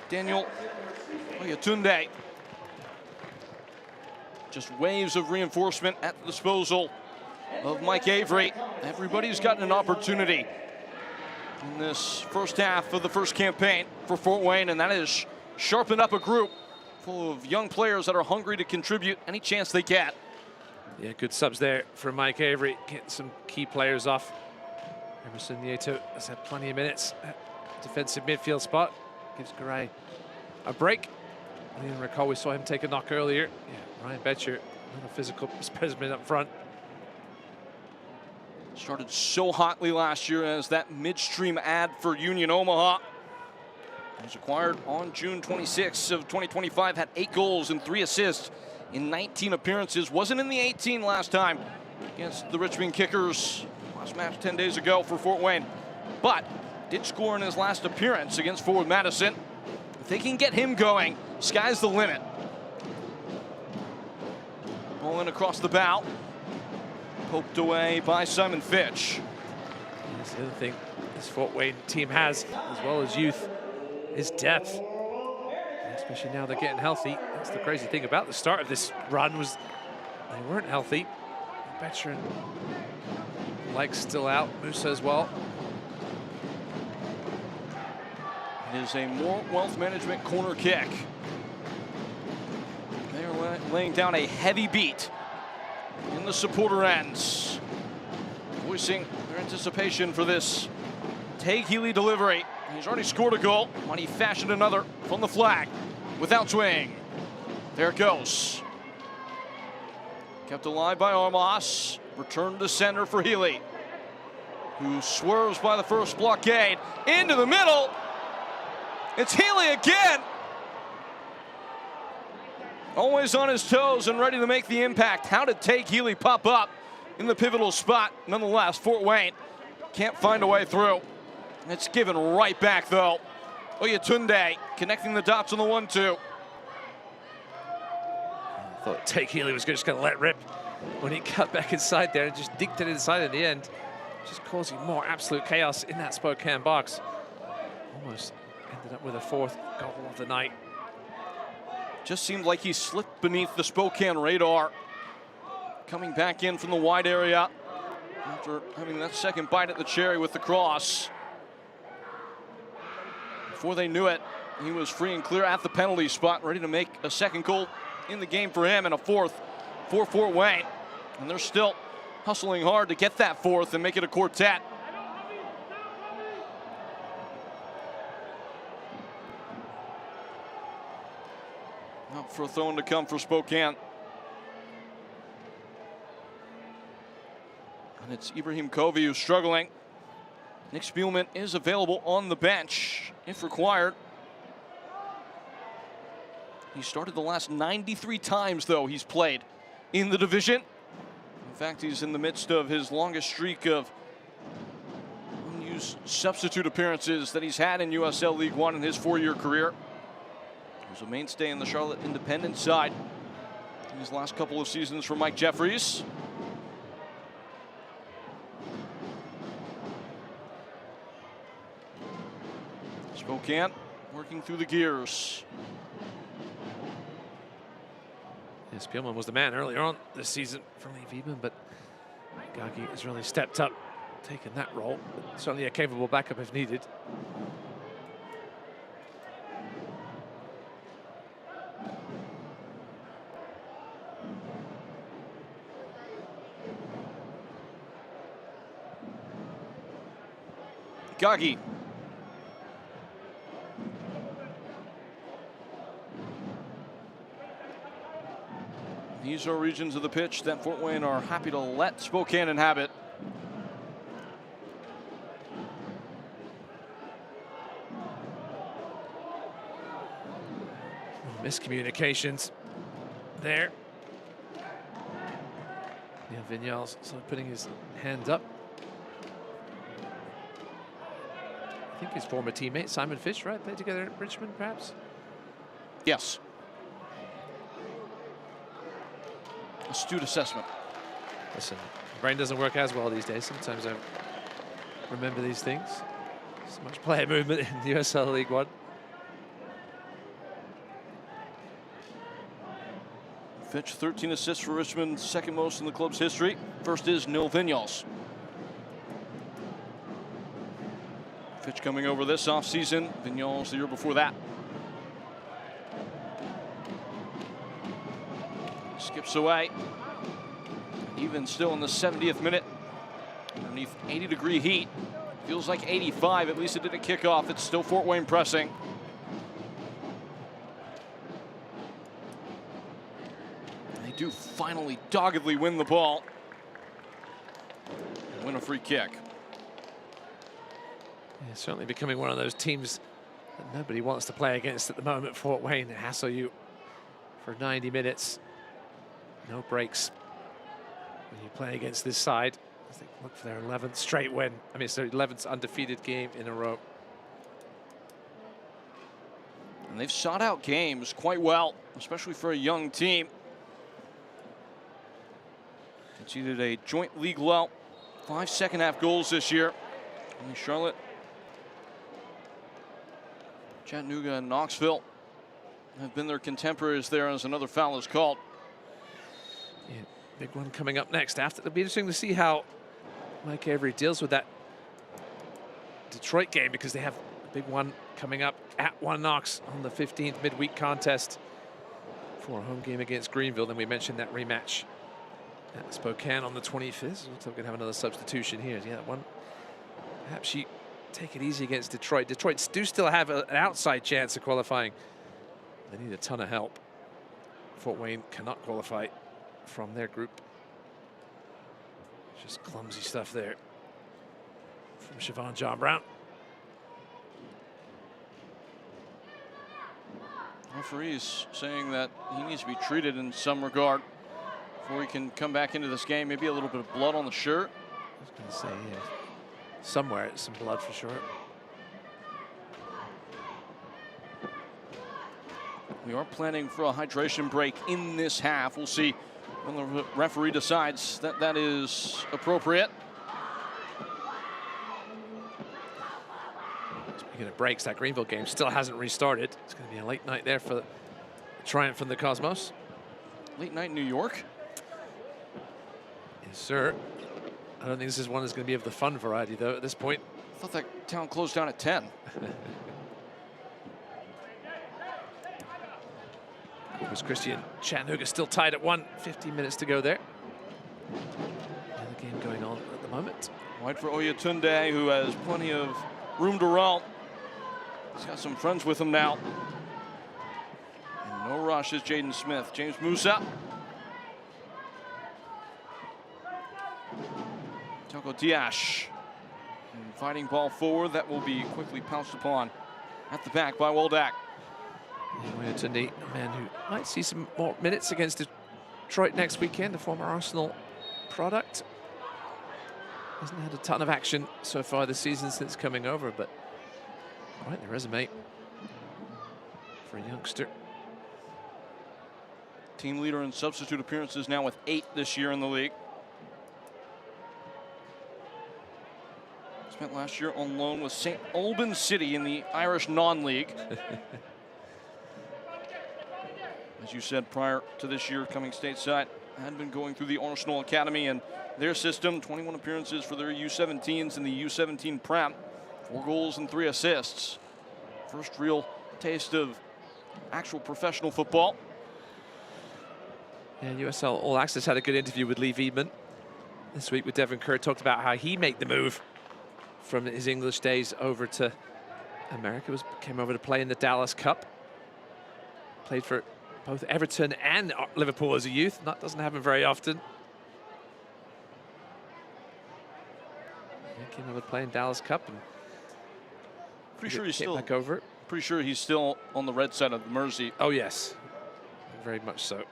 Daniel Oyatunde. Just waves of reinforcement at the disposal of Mike Avery. Everybody's gotten an opportunity in this first half of the first campaign for Fort Wayne, and that is sharpen up a group full of young players that are hungry to contribute any chance they get. Yeah, good subs there for Mike Avery, getting some key players off. Emerson Nieto has had plenty of minutes at defensive midfield spot. Gives Garay a break. I didn't recall we saw him take a knock earlier. Yeah, Ryan Betcher, another physical specimen up front. Started so hotly last year as that midstream ad for Union Omaha. He was acquired on June 26th of 2025, had 8 goals and 3 assists in 19 appearances. Wasn't in the 18 last time against the Richmond Kickers. Last match 10 days ago for Fort Wayne, but did score in his last appearance against Forward Madison. If they can get him going, sky's the limit. Ball in across the bow. Poked away by Simon Fitch. That's the other thing this Fort Wayne team has, as well as youth, is depth. Especially now they're getting healthy. That's the crazy thing about the start of this run, was they weren't healthy. Betcher and Lake's still out, Musa as well. It is a more wealth management corner kick. They are laying down a heavy beat in the supporter ends, voicing their anticipation for this Tay Healy delivery. He's already scored a goal when he fashioned another from the flag without swing. There it goes. Kept alive by Armas. Return to center for Healy, who swerves by the first blockade into the middle. It's Healy again. Always on his toes and ready to make the impact. How did Tay Healy pop up in the pivotal spot? Nonetheless, Fort Wayne can't find a way through. It's given right back though. Oyatunde connecting the dots on the 1-2. I thought Tay Healy was just going to let rip when he cut back inside there and just dinked it inside in the end, just causing more absolute chaos in that Spokane box. Almost ended up with a 4th goal of the night. Just seemed like he slipped beneath the Spokane radar. Coming back in from the wide area after having that second bite at the cherry with the cross. Before they knew it, he was free and clear at the penalty spot, ready to make a second goal in the game for him and a 4th for Fort Wayne. And they're still hustling hard to get that 4th and make it a quartet. Out for a throw to come for Spokane. And it's Ibrahim Covey who's struggling. Nick Spielman is available on the bench if required. He started the last 93 times, though, he's played in the division. In fact, he's in the midst of his longest streak of unused substitute appearances that he's had in USL League One in his 4-year career. He was a mainstay in the Charlotte Independent side in his last couple of seasons for Mike Jeffries. Spokane working through the gears. Yeah, Spielman was the man earlier on this season for Lee Veban, but Gagi has really stepped up, taken that role. Certainly a capable backup if needed. Gagi. These are regions of the pitch that Fort Wayne are happy to let Spokane inhabit. Miscommunications there. Yeah, Vignals sort of putting his hand up. I think his former teammate, Simon Fish, right? Played together at Richmond, perhaps? Yes. Astute assessment. Listen, brain doesn't work as well these days. Sometimes I remember these things. So much player movement in the USL League One. Fitch, 13 assists for Richmond, second most in the club's history. First is Nil Vignals. Fitch coming over this offseason. Vignals the year before that. Skips away. Even still in the 70th minute. Underneath 80-degree heat. Feels like 85. At least it didn't kick off. It's still Fort Wayne pressing. They do finally doggedly win the ball. And win a free kick. Yeah, certainly becoming one of those teams that nobody wants to play against at the moment. Fort Wayne hassle you for 90 minutes. No breaks when you play against this side. I think look for their 11th straight win. I mean, sorry, 11th undefeated game in a row. And they've sought out games quite well, especially for a young team. Conceded a joint league low. 5 second-half goals this year. Only Charlotte, Chattanooga, and Knoxville have been their contemporaries there as another foul is called. Yeah, big one coming up next. It'll be interesting to see how Mike Avery deals with that Detroit game, because they have a big one coming up at One Knox on the 15th midweek contest for a home game against Greenville. Then we mentioned that rematch at Spokane on the 25th. Looks like we're going to have another substitution here. Yeah, that one. Perhaps you take it easy against Detroit. Detroit do still have an outside chance of qualifying. They need a ton of help. Fort Wayne cannot qualify from their group. Just clumsy stuff there from Siobhan John Brown. Referees saying that he needs to be treated in some regard before he can come back into this game. Maybe a little bit of blood on the shirt. I was going to say, yeah, somewhere it's some blood for sure. We are planning for a hydration break in this half. We'll see when the referee decides that that is appropriate. Speaking of breaks, that Greenville game still hasn't restarted. It's going to be a late night there for the triumph from the Cosmos. Late night in New York? Yes, sir. I don't think this is one that's going to be of the fun variety, though, at this point. I thought that town closed down at 10. Corpus Christi and Chattanooga still tied at 1. 15 minutes to go there. Another game going on at the moment. Wide for Oyatunde, who has plenty of room to roll. He's got some friends with him now. And no rush is Jaden Smith. James Musa. Toko Diash. Fighting ball forward. That will be quickly pounced upon at the back by Waldak. Oyatunde, a man who might see some more minutes against Detroit next weekend, the former Arsenal product. Hasn't had a ton of action so far this season since coming over, but quite the resume for a youngster. Team leader in substitute appearances now with 8 this year in the league. Spent last year on loan with St. Albans City in the Irish non-league. As you said, prior to this year coming stateside, had been going through the Arsenal Academy and their system. 21 appearances for their U17s in the U17 Prem. 4 goals and 3 assists. First real taste of actual professional football. And USL All Access had a good interview with Lee Veedman this week with Devin Kerr. Talked about how he made the move from his English days over to America. Came over to play in the Dallas Cup. Played for both Everton and Liverpool as a youth. That doesn't happen very often. Yeah, came over to play in Dallas Cup and pretty sure he's still back over. Pretty sure he's still on the red side of the Mersey. Oh yes, very much so.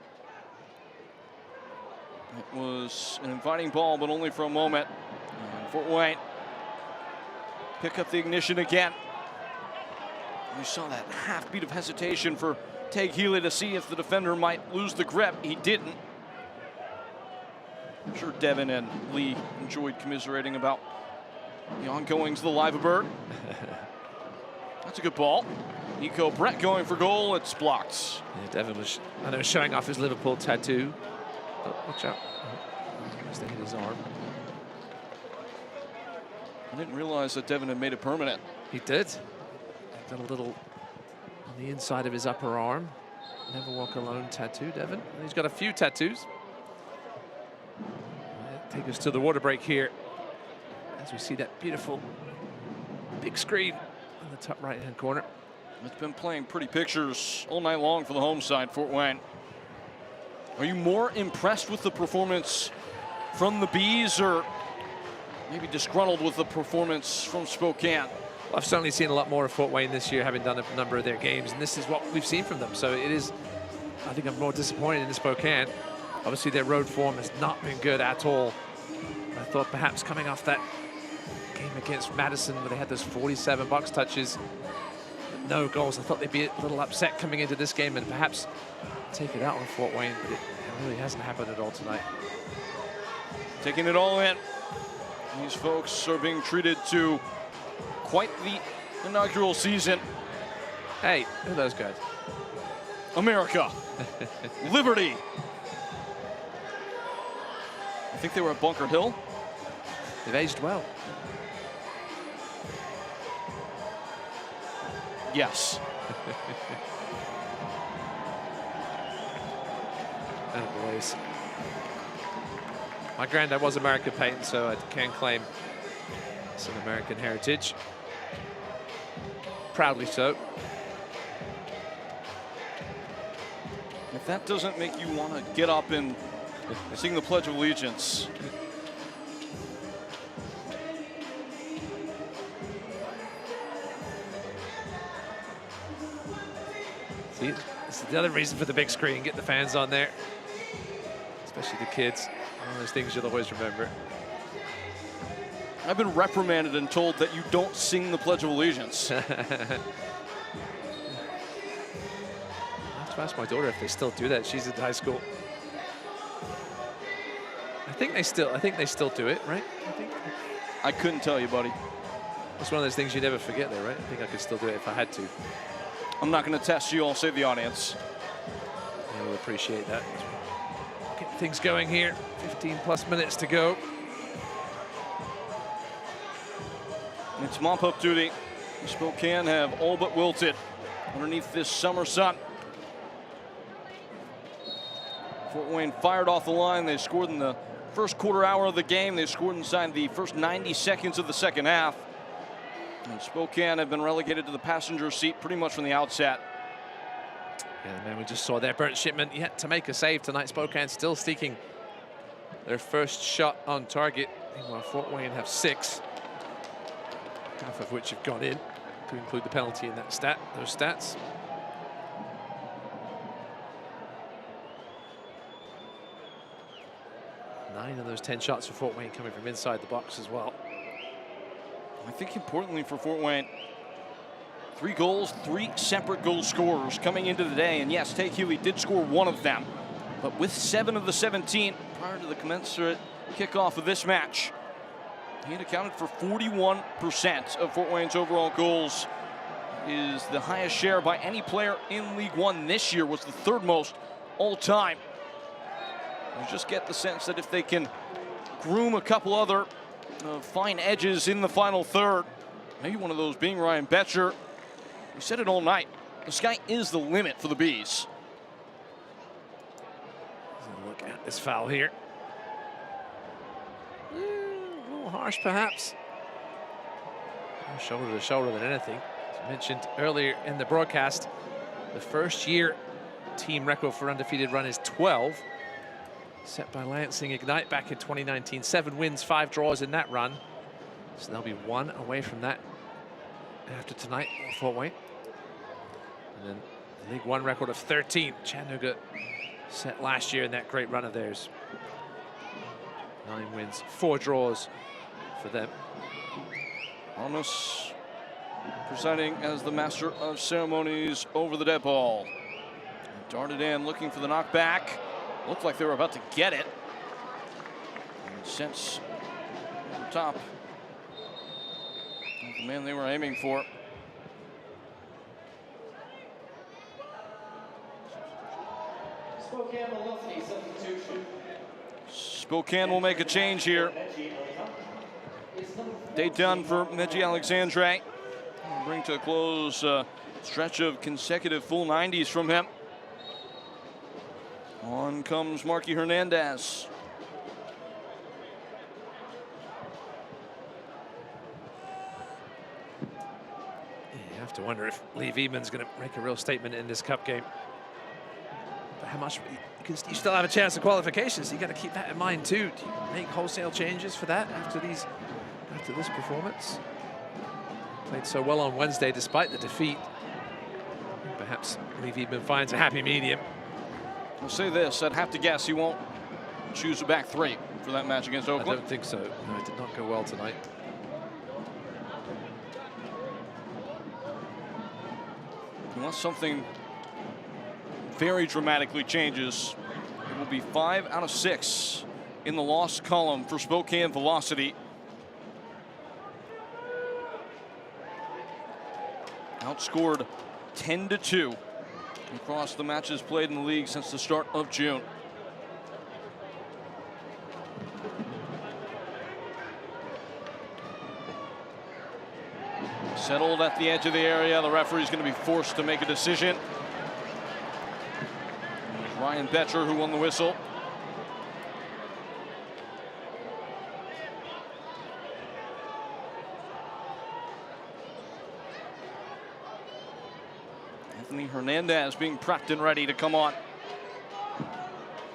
It was an inviting ball, but only for a moment. And Fort Wayne pick up the ignition again. We saw that half beat of hesitation for Teg Healy to see if the defender might lose the grip. He didn't. I'm sure Devin and Lee enjoyed commiserating about the ongoings of the Live Bird. That's a good ball. Nico Brett going for goal. It's blocked. Yeah, Devin was, I know, showing off his Liverpool tattoo. Oh, watch out. They hit his arm. I didn't realize that Devin had made it permanent. He did. Got a little on the inside of his upper arm. Never walk alone tattoo, Devin. And he's got a few tattoos. Take us to the water break here as we see that beautiful big screen in the top right-hand corner. It's been playing pretty pictures all night long for the home side, Fort Wayne. Are you more impressed with the performance from the Bees, or maybe disgruntled with the performance from Spokane? Well, I've certainly seen a lot more of Fort Wayne this year, having done a number of their games, and this is what we've seen from them. So it is, I think I'm more disappointed in Spokane. Obviously their road form has not been good at all. I thought perhaps coming off that game against Madison where they had those 47 box touches, no goals, I thought they'd be a little upset coming into this game and perhaps take it out on Fort Wayne, but it really hasn't happened at all tonight. Taking it all in. These folks are being treated to quite the inaugural season. Hey, who are those guys? America. Liberty. I think they were at Bunker Hill. They've aged well. Yes. Oh, boys. My granddad was American painter, so I can claim some American heritage. Proudly so. If that doesn't make you want to get up and sing the Pledge of Allegiance. See, this is the other reason for the big screen, get the fans on there, especially the kids. One of those things you'll always remember. I've been reprimanded and told that you don't sing the Pledge of Allegiance. I have to ask my daughter if they still do that. She's in high school. I think they still do it, right? I couldn't tell you, buddy. It's one of those things you never forget, though, right? I think I could still do it if I had to. I'm not going to test you. I'll save the audience. Yeah, we'll appreciate that. Get things going here. 15+ minutes to go. It's mop-up duty. Spokane have all but wilted underneath this summer sun. Fort Wayne fired off the line. They scored in the first quarter hour of the game. They scored inside the first 90 seconds of the second half. And Spokane have been relegated to the passenger seat pretty much from the outset. Yeah, man, we just saw there. Burnt Shipman yet to make a save tonight. Spokane still seeking their first shot on target. Meanwhile, Fort Wayne have 6. Half of which have gone in, to include the penalty in that those stats. Nine of those 10 shots for Fort Wayne coming from inside the box as well. I think importantly for Fort Wayne, 3 goals, 3 separate goal scorers coming into the day. And yes, Teg Healy did score 1 of them, but with 7 of the 17 prior to the commensurate kickoff of this match. He had accounted for 41% of Fort Wayne's overall goals. Is the highest share by any player in League One this year, was the 3rd most all time. You just get the sense that if they can groom a couple other fine edges in the final third, maybe one of those being Ryan Betcher. We said it all night. The sky is the limit for the Bees. Look at this foul here. A little harsh, perhaps. more shoulder to shoulder than anything. As I mentioned earlier in the broadcast, the first year team record for undefeated run is 12, set by Lansing Ignite back in 2019. 7 wins, 5 draws in that run. So they'll be 1 away from that after tonight, Fort Wayne. And then the League One record of 13, Chattanooga set last year in that great run of theirs. 9 wins, 4 draws for them. Armas presiding as the master of ceremonies over the dead ball. Darted in, looking for the knockback. Looked like they were about to get it. And since the top of the man they were aiming for. Spokane will make a change here. Day done for Medji Alexandre. Bring to a close a stretch of consecutive full 90s from him. On comes Marky Hernandez. You have to wonder if Lee Veeman's going to make a real statement in this cup game. But how much you still have a chance of qualifications. You got to keep that in mind too. Do you make wholesale changes for that after this performance? Played so well on Wednesday despite the defeat. Perhaps Lee Veeman finds a happy medium. I'll say this, I'd have to guess he won't choose a back 3 for that match against Oakland. I don't think so. No, it did not go well tonight. Unless something very dramatically changes, it will be 5 out of 6 in the loss column for Spokane Velocity. Outscored 10-2 across the matches played in the league since the start of June. Settled at the edge of the area. The referee's going to be forced to make a decision. Ryan Betcher who won the whistle. Anthony Hernandez being prepped and ready to come on.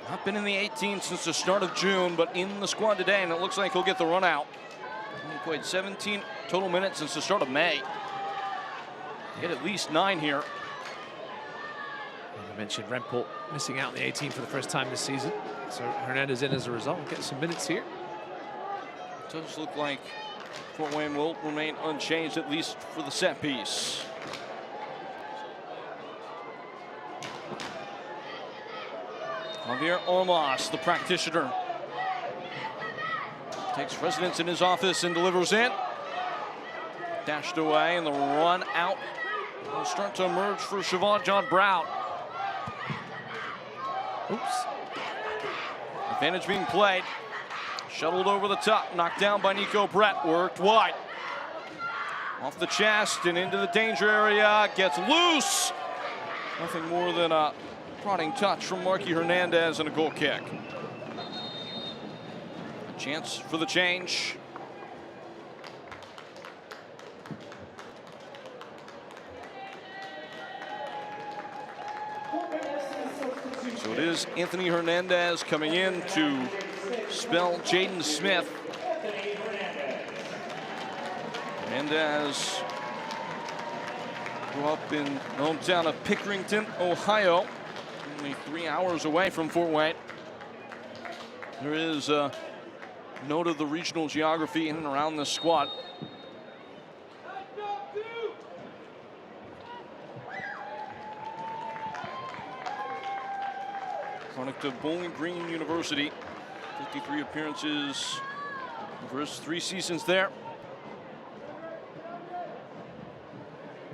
Not been in the 18 since the start of June, but in the squad today, and it looks like he'll get the run out. He played 17 total minutes since the start of May. He had at least 9 here. I mentioned Rempel missing out in the 18 for the first time this season. So Hernandez in as a result, getting some minutes here. It does look like Fort Wayne will remain unchanged, at least for the set piece. Javier Ormas, the practitioner, takes residence in his office and delivers in. Dashed away, and the run out will start to emerge for Siobhan John Brown. Oops. Advantage being played. Shuttled over the top, knocked down by Nico Brett, worked wide. Off the chest and into the danger area, gets loose. Nothing more than a prodding touch from Marky Hernandez and a goal kick. A chance for the change. So it is Anthony Hernandez coming in to spell Jaden Smith. Hernandez grew up in the hometown of Pickerington, Ohio, only 3 hours away from Fort Wayne. There is a note of the regional geography in and around this squad. Product of Bowling Green University, 53 appearances over his 3 seasons there.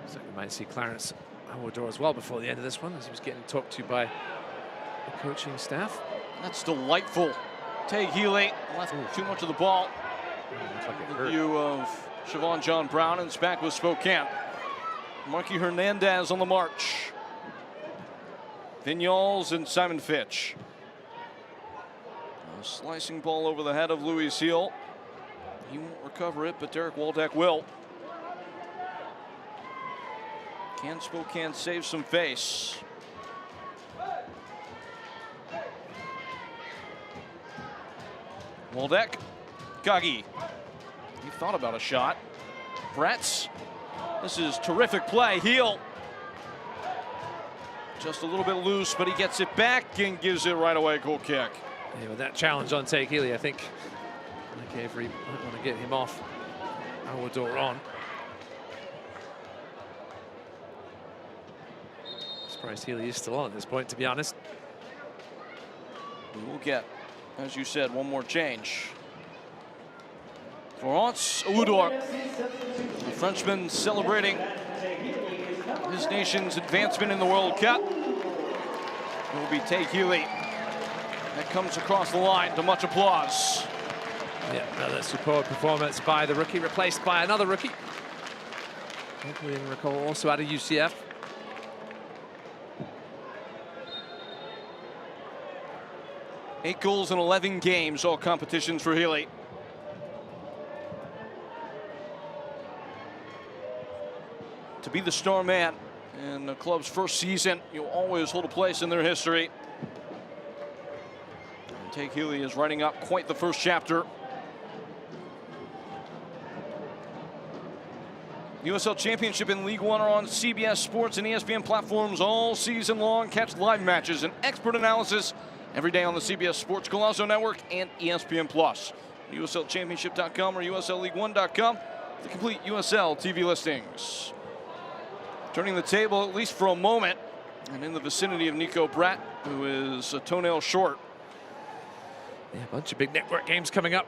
So we might see Clarence Amador as well before the end of this one, as he was getting talked to by the coaching staff. That's delightful. Tay Healy left too much of the ball. The view of Siobhan John Brown, and it's back with Spokane. Marky Hernandez on the march. Vignoles and Simon Fitch. A slicing ball over the head of Louis Seal. He won't recover it, but Derek Waldeck will. Can Spokane save some face? Waldeck, Kagi. He thought about a shot. Bretz. This is terrific play. Heel. Just a little bit loose, but he gets it back and gives it right away. Goal kick. Yeah, with that challenge on Take Healy, I think Mike Avery might want to get him off. Awador on. Surprised Healy is still on at this point, to be honest. We will get, as you said, one more change. Florence Aoudor, the Frenchman celebrating his nation's advancement in the World Cup. It will be Take Healy that comes across the line to much applause. Yeah, another superb performance by the rookie, replaced by another rookie. William Ricole, also out of UCF. Eight goals in 11 games, all competitions for Healy. To be the star man in the club's first season, you'll always hold a place in their history. And Take Healy is writing up quite the first chapter. USL Championship and League One are on CBS Sports and ESPN platforms all season long. Catch live matches and expert analysis every day on the CBS Sports Golazo Network and ESPN Plus. USLChampionship.com or USLLeague1.com for the complete USL TV listings. Turning the table, at least for a moment, and in the vicinity of Nico Bratt, who is a toenail short. Yeah, a bunch of big network games coming up.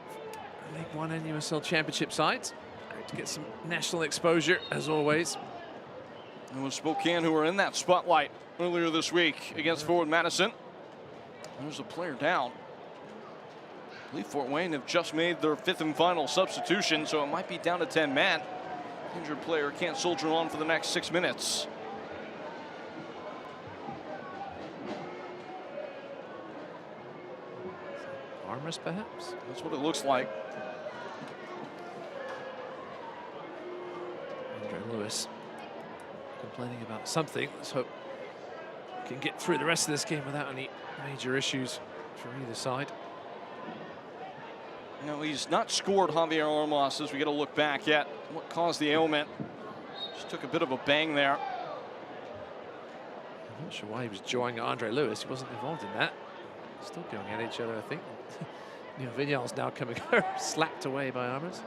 League One and USL Championship sides. Great to get some national exposure, as always. It was Spokane who were in that spotlight earlier this week against Forward Madison. There's a player down. I believe Fort Wayne have just made their 5th and final substitution, so it might be down to 10 men. Injured player can't soldier on for the next 6 minutes. Armors, perhaps? That's what it looks like. Andre Lewis complaining about something. Let's hope we can get through the rest of this game without any major issues from either side. No, he's not scored Javier Armas as we get a look back at what caused the ailment. Just took a bit of a bang there. I'm not sure why he was jawing at Andre Lewis. He wasn't involved in that. Still going at each other, I think. You know, Vignal's now coming slapped away by Armas.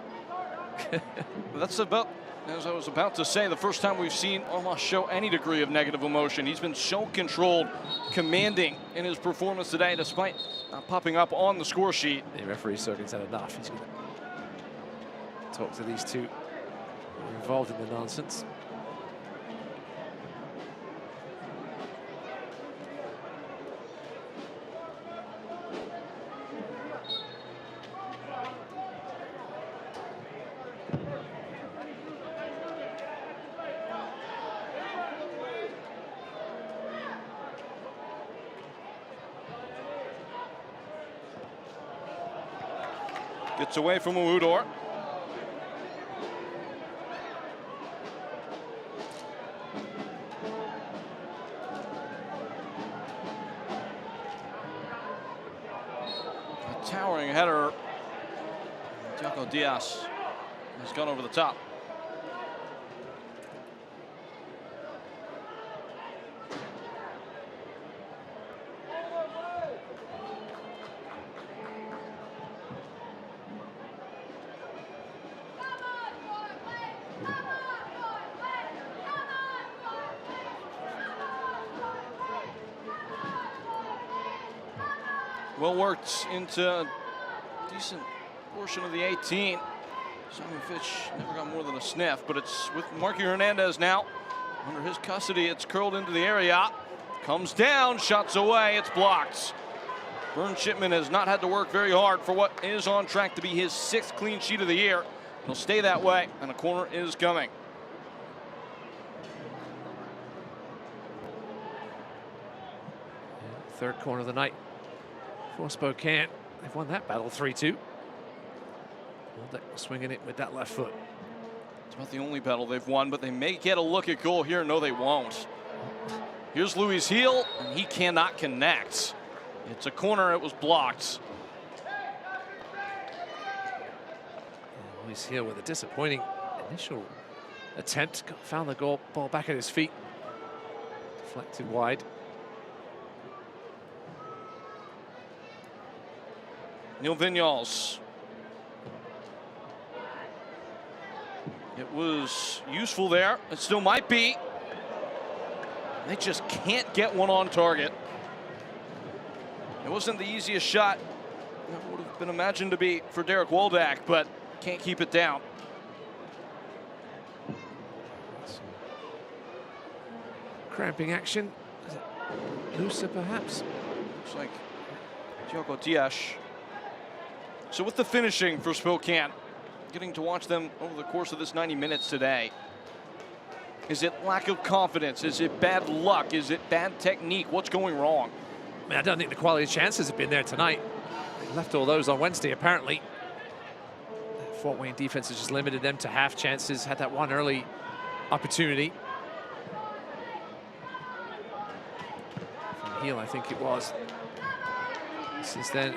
That's about, as I was about to say, the first time we've seen Armas show any degree of negative emotion. He's been so controlled, commanding in his performance today, despite not popping up on the score sheet. The referee Sergen's had enough. He's going to talk to these two who are involved in the nonsense. Gets away from Aoudor. A towering header. Tiago Diaz has gone over the top. Well worked into a decent portion of the 18. Simon Fitch never got more than a sniff, but it's with Marky Hernandez now. Under his custody, it's curled into the area. Comes down, shots away, it's blocked. Vern Shipman has not had to work very hard for what is on track to be his 6th clean sheet of the year. He'll stay that way, and a corner is coming. Third corner of the night for Spokane. They've won that battle 3-2. Waldeck swinging it with that left foot. Not the only battle they've won, but they may get a look at goal here. No, they won't. Here's Louis Heel, and he cannot connect. It's a corner. It was blocked. Louis Heel with a disappointing initial attempt. Found the ball back at his feet. Deflected wide. Neil Vignals. It was useful there. It still might be. They just can't get one on target. It wasn't the easiest shot that would have been imagined to be for Derek Waldack, but can't keep it down. Cramping action. Is it looser, perhaps? Looks like Diogo Dias. So with the finishing for Spokane, getting to watch them over the course of this 90 minutes today. Is it lack of confidence? Is it bad luck? Is it bad technique? What's going wrong? I mean, I don't think the quality of chances have been there tonight. They left all those on Wednesday, apparently. That Fort Wayne defense has just limited them to half chances. Had that one early opportunity. From Heel, I think it was. Since then,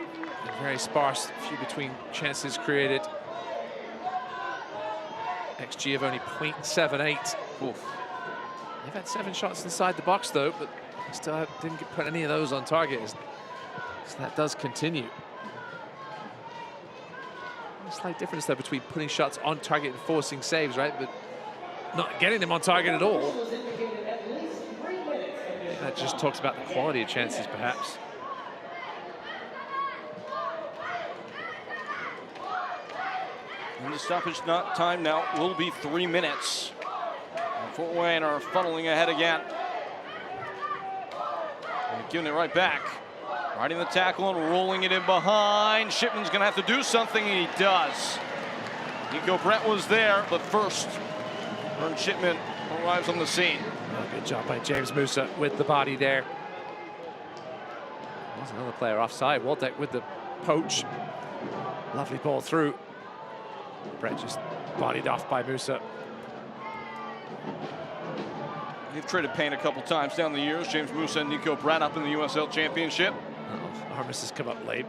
very sparse, few between chances created. XG of only 0.78. Oof. They've had 7 shots inside the box, though, but still didn't put any of those on target. So that does continue. A slight difference, though, between putting shots on target and forcing saves, right? But not getting them on target at all. That just talks about the quality of chances, perhaps. And the stoppage time now will be 3 minutes. And Fort Wayne are funneling ahead again. And giving it right back. Riding the tackle and rolling it in behind. Shipman's going to have to do something, and he does. Nico Brent was there, but first, Vern Shipman arrives on the scene. Good job by James Musa with the body there. There's another player offside. Waldeck with the poach. Lovely ball through. Brett just bodied off by Musa. They've traded paint a couple times down the years. James Musa and Nico Brett up in the USL Championship. Armis has come up late.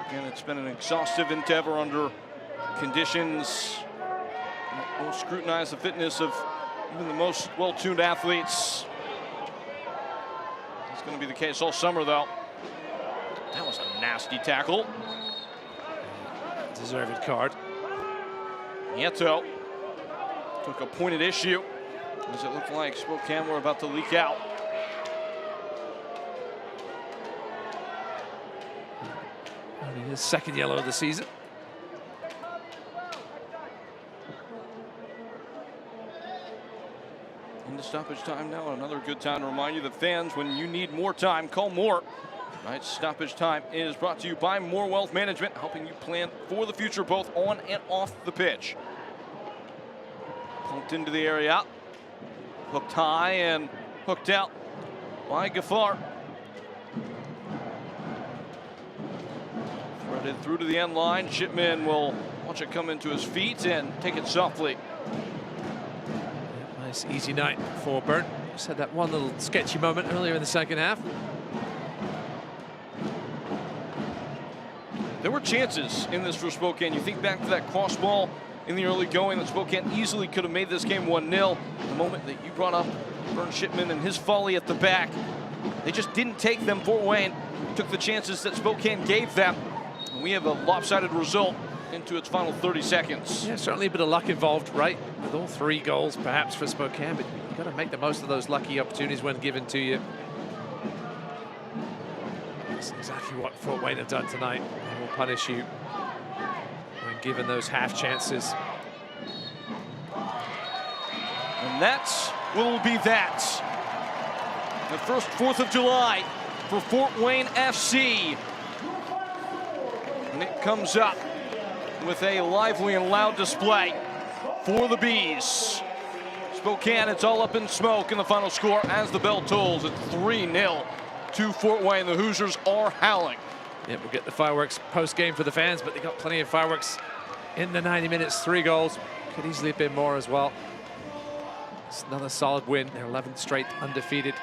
Again, it's been an exhaustive endeavor under conditions that will scrutinize the fitness of even the most well-tuned athletes. It's going to be the case all summer, though. That was a nasty tackle. Deserved card. Nieto took a pointed issue as it looked like Spokane were about to leak out. Only his second yellow of the season. Into stoppage time now. Another good time to remind you that fans, when you need more time, call More. Tonight's stoppage time is brought to you by More Wealth Management, helping you plan for the future both on and off the pitch. Pumped into the area, hooked high and hooked out by Gaffar. Threaded through to the end line. Shipman will watch it come into his feet and take it softly. Nice easy night for Burnt. Just had that one little sketchy moment earlier in the second half. There were chances in this for Spokane. You think back to that cross ball in the early going that Spokane easily could have made this game 1-0. The moment that you brought up Vern Shipman and his volley at the back, they just didn't take them. Fort Wayne took the chances that Spokane gave them. And we have a lopsided result into its final 30 seconds. Yeah, certainly a bit of luck involved, right? With all 3 goals, perhaps, for Spokane, but you've got to make the most of those lucky opportunities when given to you. That's exactly what Fort Wayne have done tonight. They will punish you when given those half chances. And that will be that. The first 4th of July for Fort Wayne FC. And it comes up with a lively and loud display for the Bees. Spokane, it's all up in smoke in the final score as the bell tolls. It's 3-0 to Fort Wayne. The Hoosiers are howling Yeah, we'll get the fireworks post-game for the fans, but they got plenty of fireworks in the 90 minutes. 3 goals. Could easily have been more as well. It's another solid win. Their 11th straight undefeated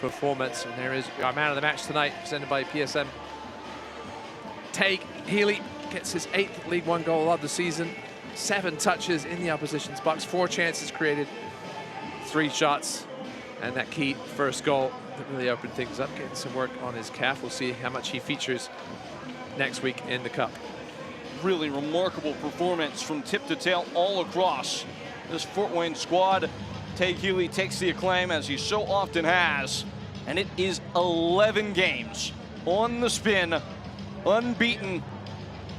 performance. And there is our man of the match tonight, presented by PSM. Tague Healy gets his 8th League One goal of the season. 7 touches in the opposition's box. 4 chances created. 3 shots. And that key first goal that really opened things up, getting some work on his calf. We'll see how much he features next week in the Cup. Really remarkable performance from tip to tail all across this Fort Wayne squad. Tague Healy takes the acclaim, as he so often has, and it is 11 games on the spin, unbeaten,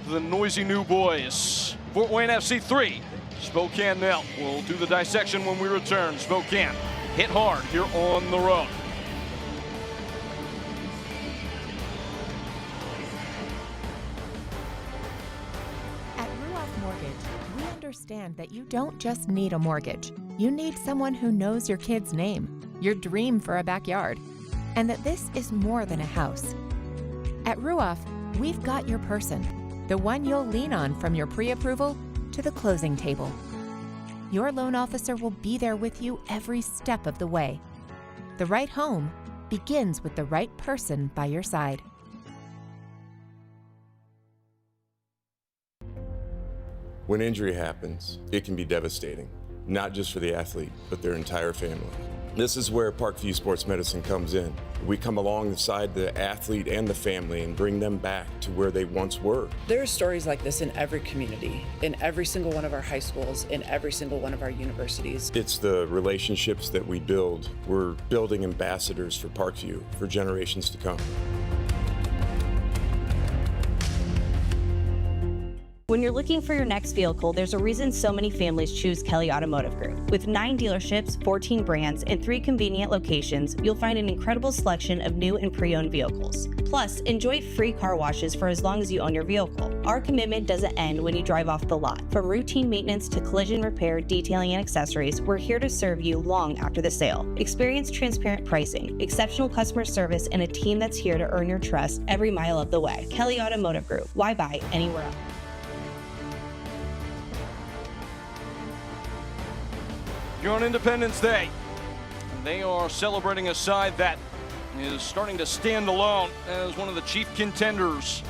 the noisy new boys. Fort Wayne FC 3, Spokane 0. We'll do the dissection when we return. Spokane hit hard here on the road. We understand that you don't just need a mortgage. You need someone who knows your kid's name, your dream for a backyard, and that this is more than a house. At Ruoff, we've got your person, the one you'll lean on from your pre-approval to the closing table. Your loan officer will be there with you every step of the way. The right home begins with the right person by your side. When injury happens, it can be devastating, not just for the athlete, but their entire family. This is where Parkview Sports Medicine comes in. We come alongside the athlete and the family and bring them back to where they once were. There are stories like this in every community, in every single one of our high schools, in every single one of our universities. It's the relationships that we build. We're building ambassadors for Parkview for generations to come. When you're looking for your next vehicle, there's a reason so many families choose Kelly Automotive Group. With 9 dealerships, 14 brands, and 3 convenient locations, you'll find an incredible selection of new and pre-owned vehicles. Plus, enjoy free car washes for as long as you own your vehicle. Our commitment doesn't end when you drive off the lot. From routine maintenance to collision repair, detailing, and accessories, we're here to serve you long after the sale. Experience transparent pricing, exceptional customer service, and a team that's here to earn your trust every mile of the way. Kelly Automotive Group. Why buy anywhere else? Here on Independence Day, they are celebrating a side that is starting to stand alone as one of the chief contenders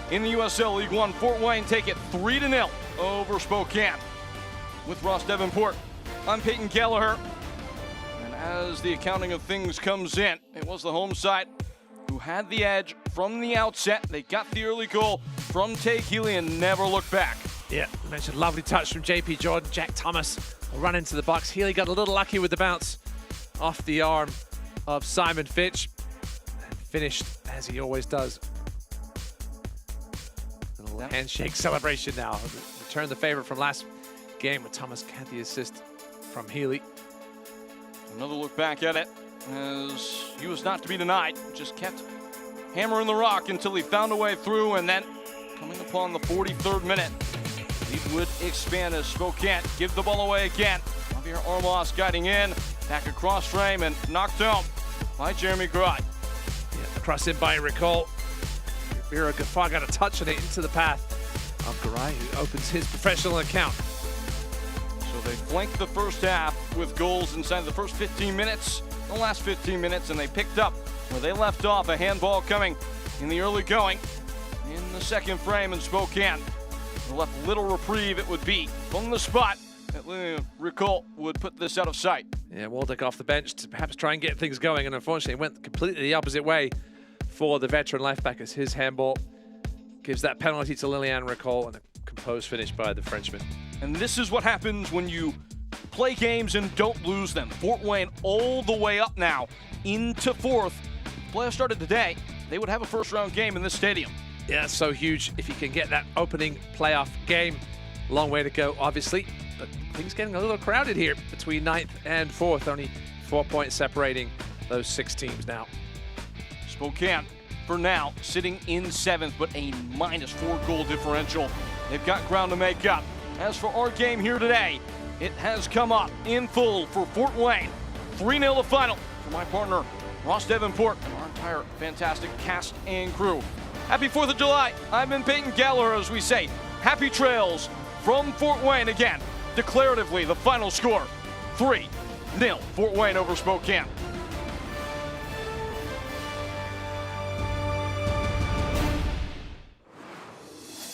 in the USL League One. Fort Wayne take it 3-0 over Spokane. With Ross Davenport, I'm Peyton Kelleher. And as the accounting of things comes in, it was the home side who had the edge from the outset. They got the early goal from Tague Healy and never looked back. Yeah, I mentioned lovely touch from JP Jordan. Jack Thomas will run into the box. Healy got a little lucky with the bounce off the arm of Simon Fitch and finished as he always does. A little handshake celebration now. Return the favorite from last game with Thomas had the assist from Healy. Another look back at it as he was not to be denied. Just kept hammering the rock until he found a way through, and then coming upon the 43rd minute, he would expand as Spokane give the ball away again. Javier Armas guiding in, back across frame and knocked home by Jeremy Garay. Yeah, the cross in by Recall. Vera Gaffar got a touch on it into the path of Garay, who opens his professional account. So they flanked the first half with goals inside the first 15 minutes, the last 15 minutes, and they picked up where they left off. A handball coming in the early going in the second frame in Spokane. Left little reprieve it would be from the spot that Recall would put this out of sight. Yeah, Waldeck off the bench to perhaps try and get things going, and unfortunately it went completely the opposite way for the veteran left back as his handball gives that penalty to Lilian Recall and a composed finish by the Frenchman. And this is what happens when you play games and don't lose them. Fort Wayne all the way up now into 4th. Playoffs started today. They would have a first-round game in this stadium. Yeah, that's so huge if you can get that opening playoff game. Long way to go, obviously, but things getting a little crowded here between 9th and 4th. Only 4 points separating those 6 teams now. Spokane, for now, sitting in 7th, but a -4 goal differential. They've got ground to make up. As for our game here today, it has come up in full for Fort Wayne. 3-0 the final for my partner, Ross Davenport, and our entire fantastic cast and crew. Happy 4th of July. I'm in Peyton Gallagher as we say, happy trails from Fort Wayne again. Declaratively, the final score, 3-0, Fort Wayne over Spokane.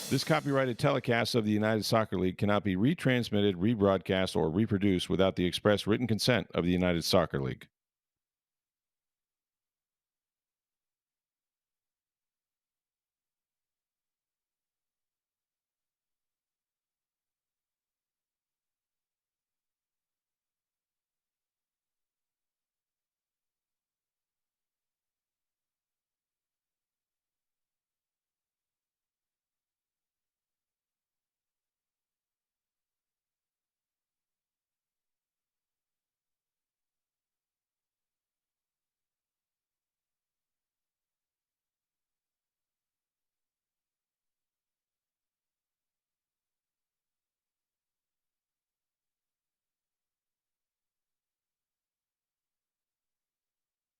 This copyrighted telecast of the United Soccer League cannot be retransmitted, rebroadcast, or reproduced without the express written consent of the United Soccer League.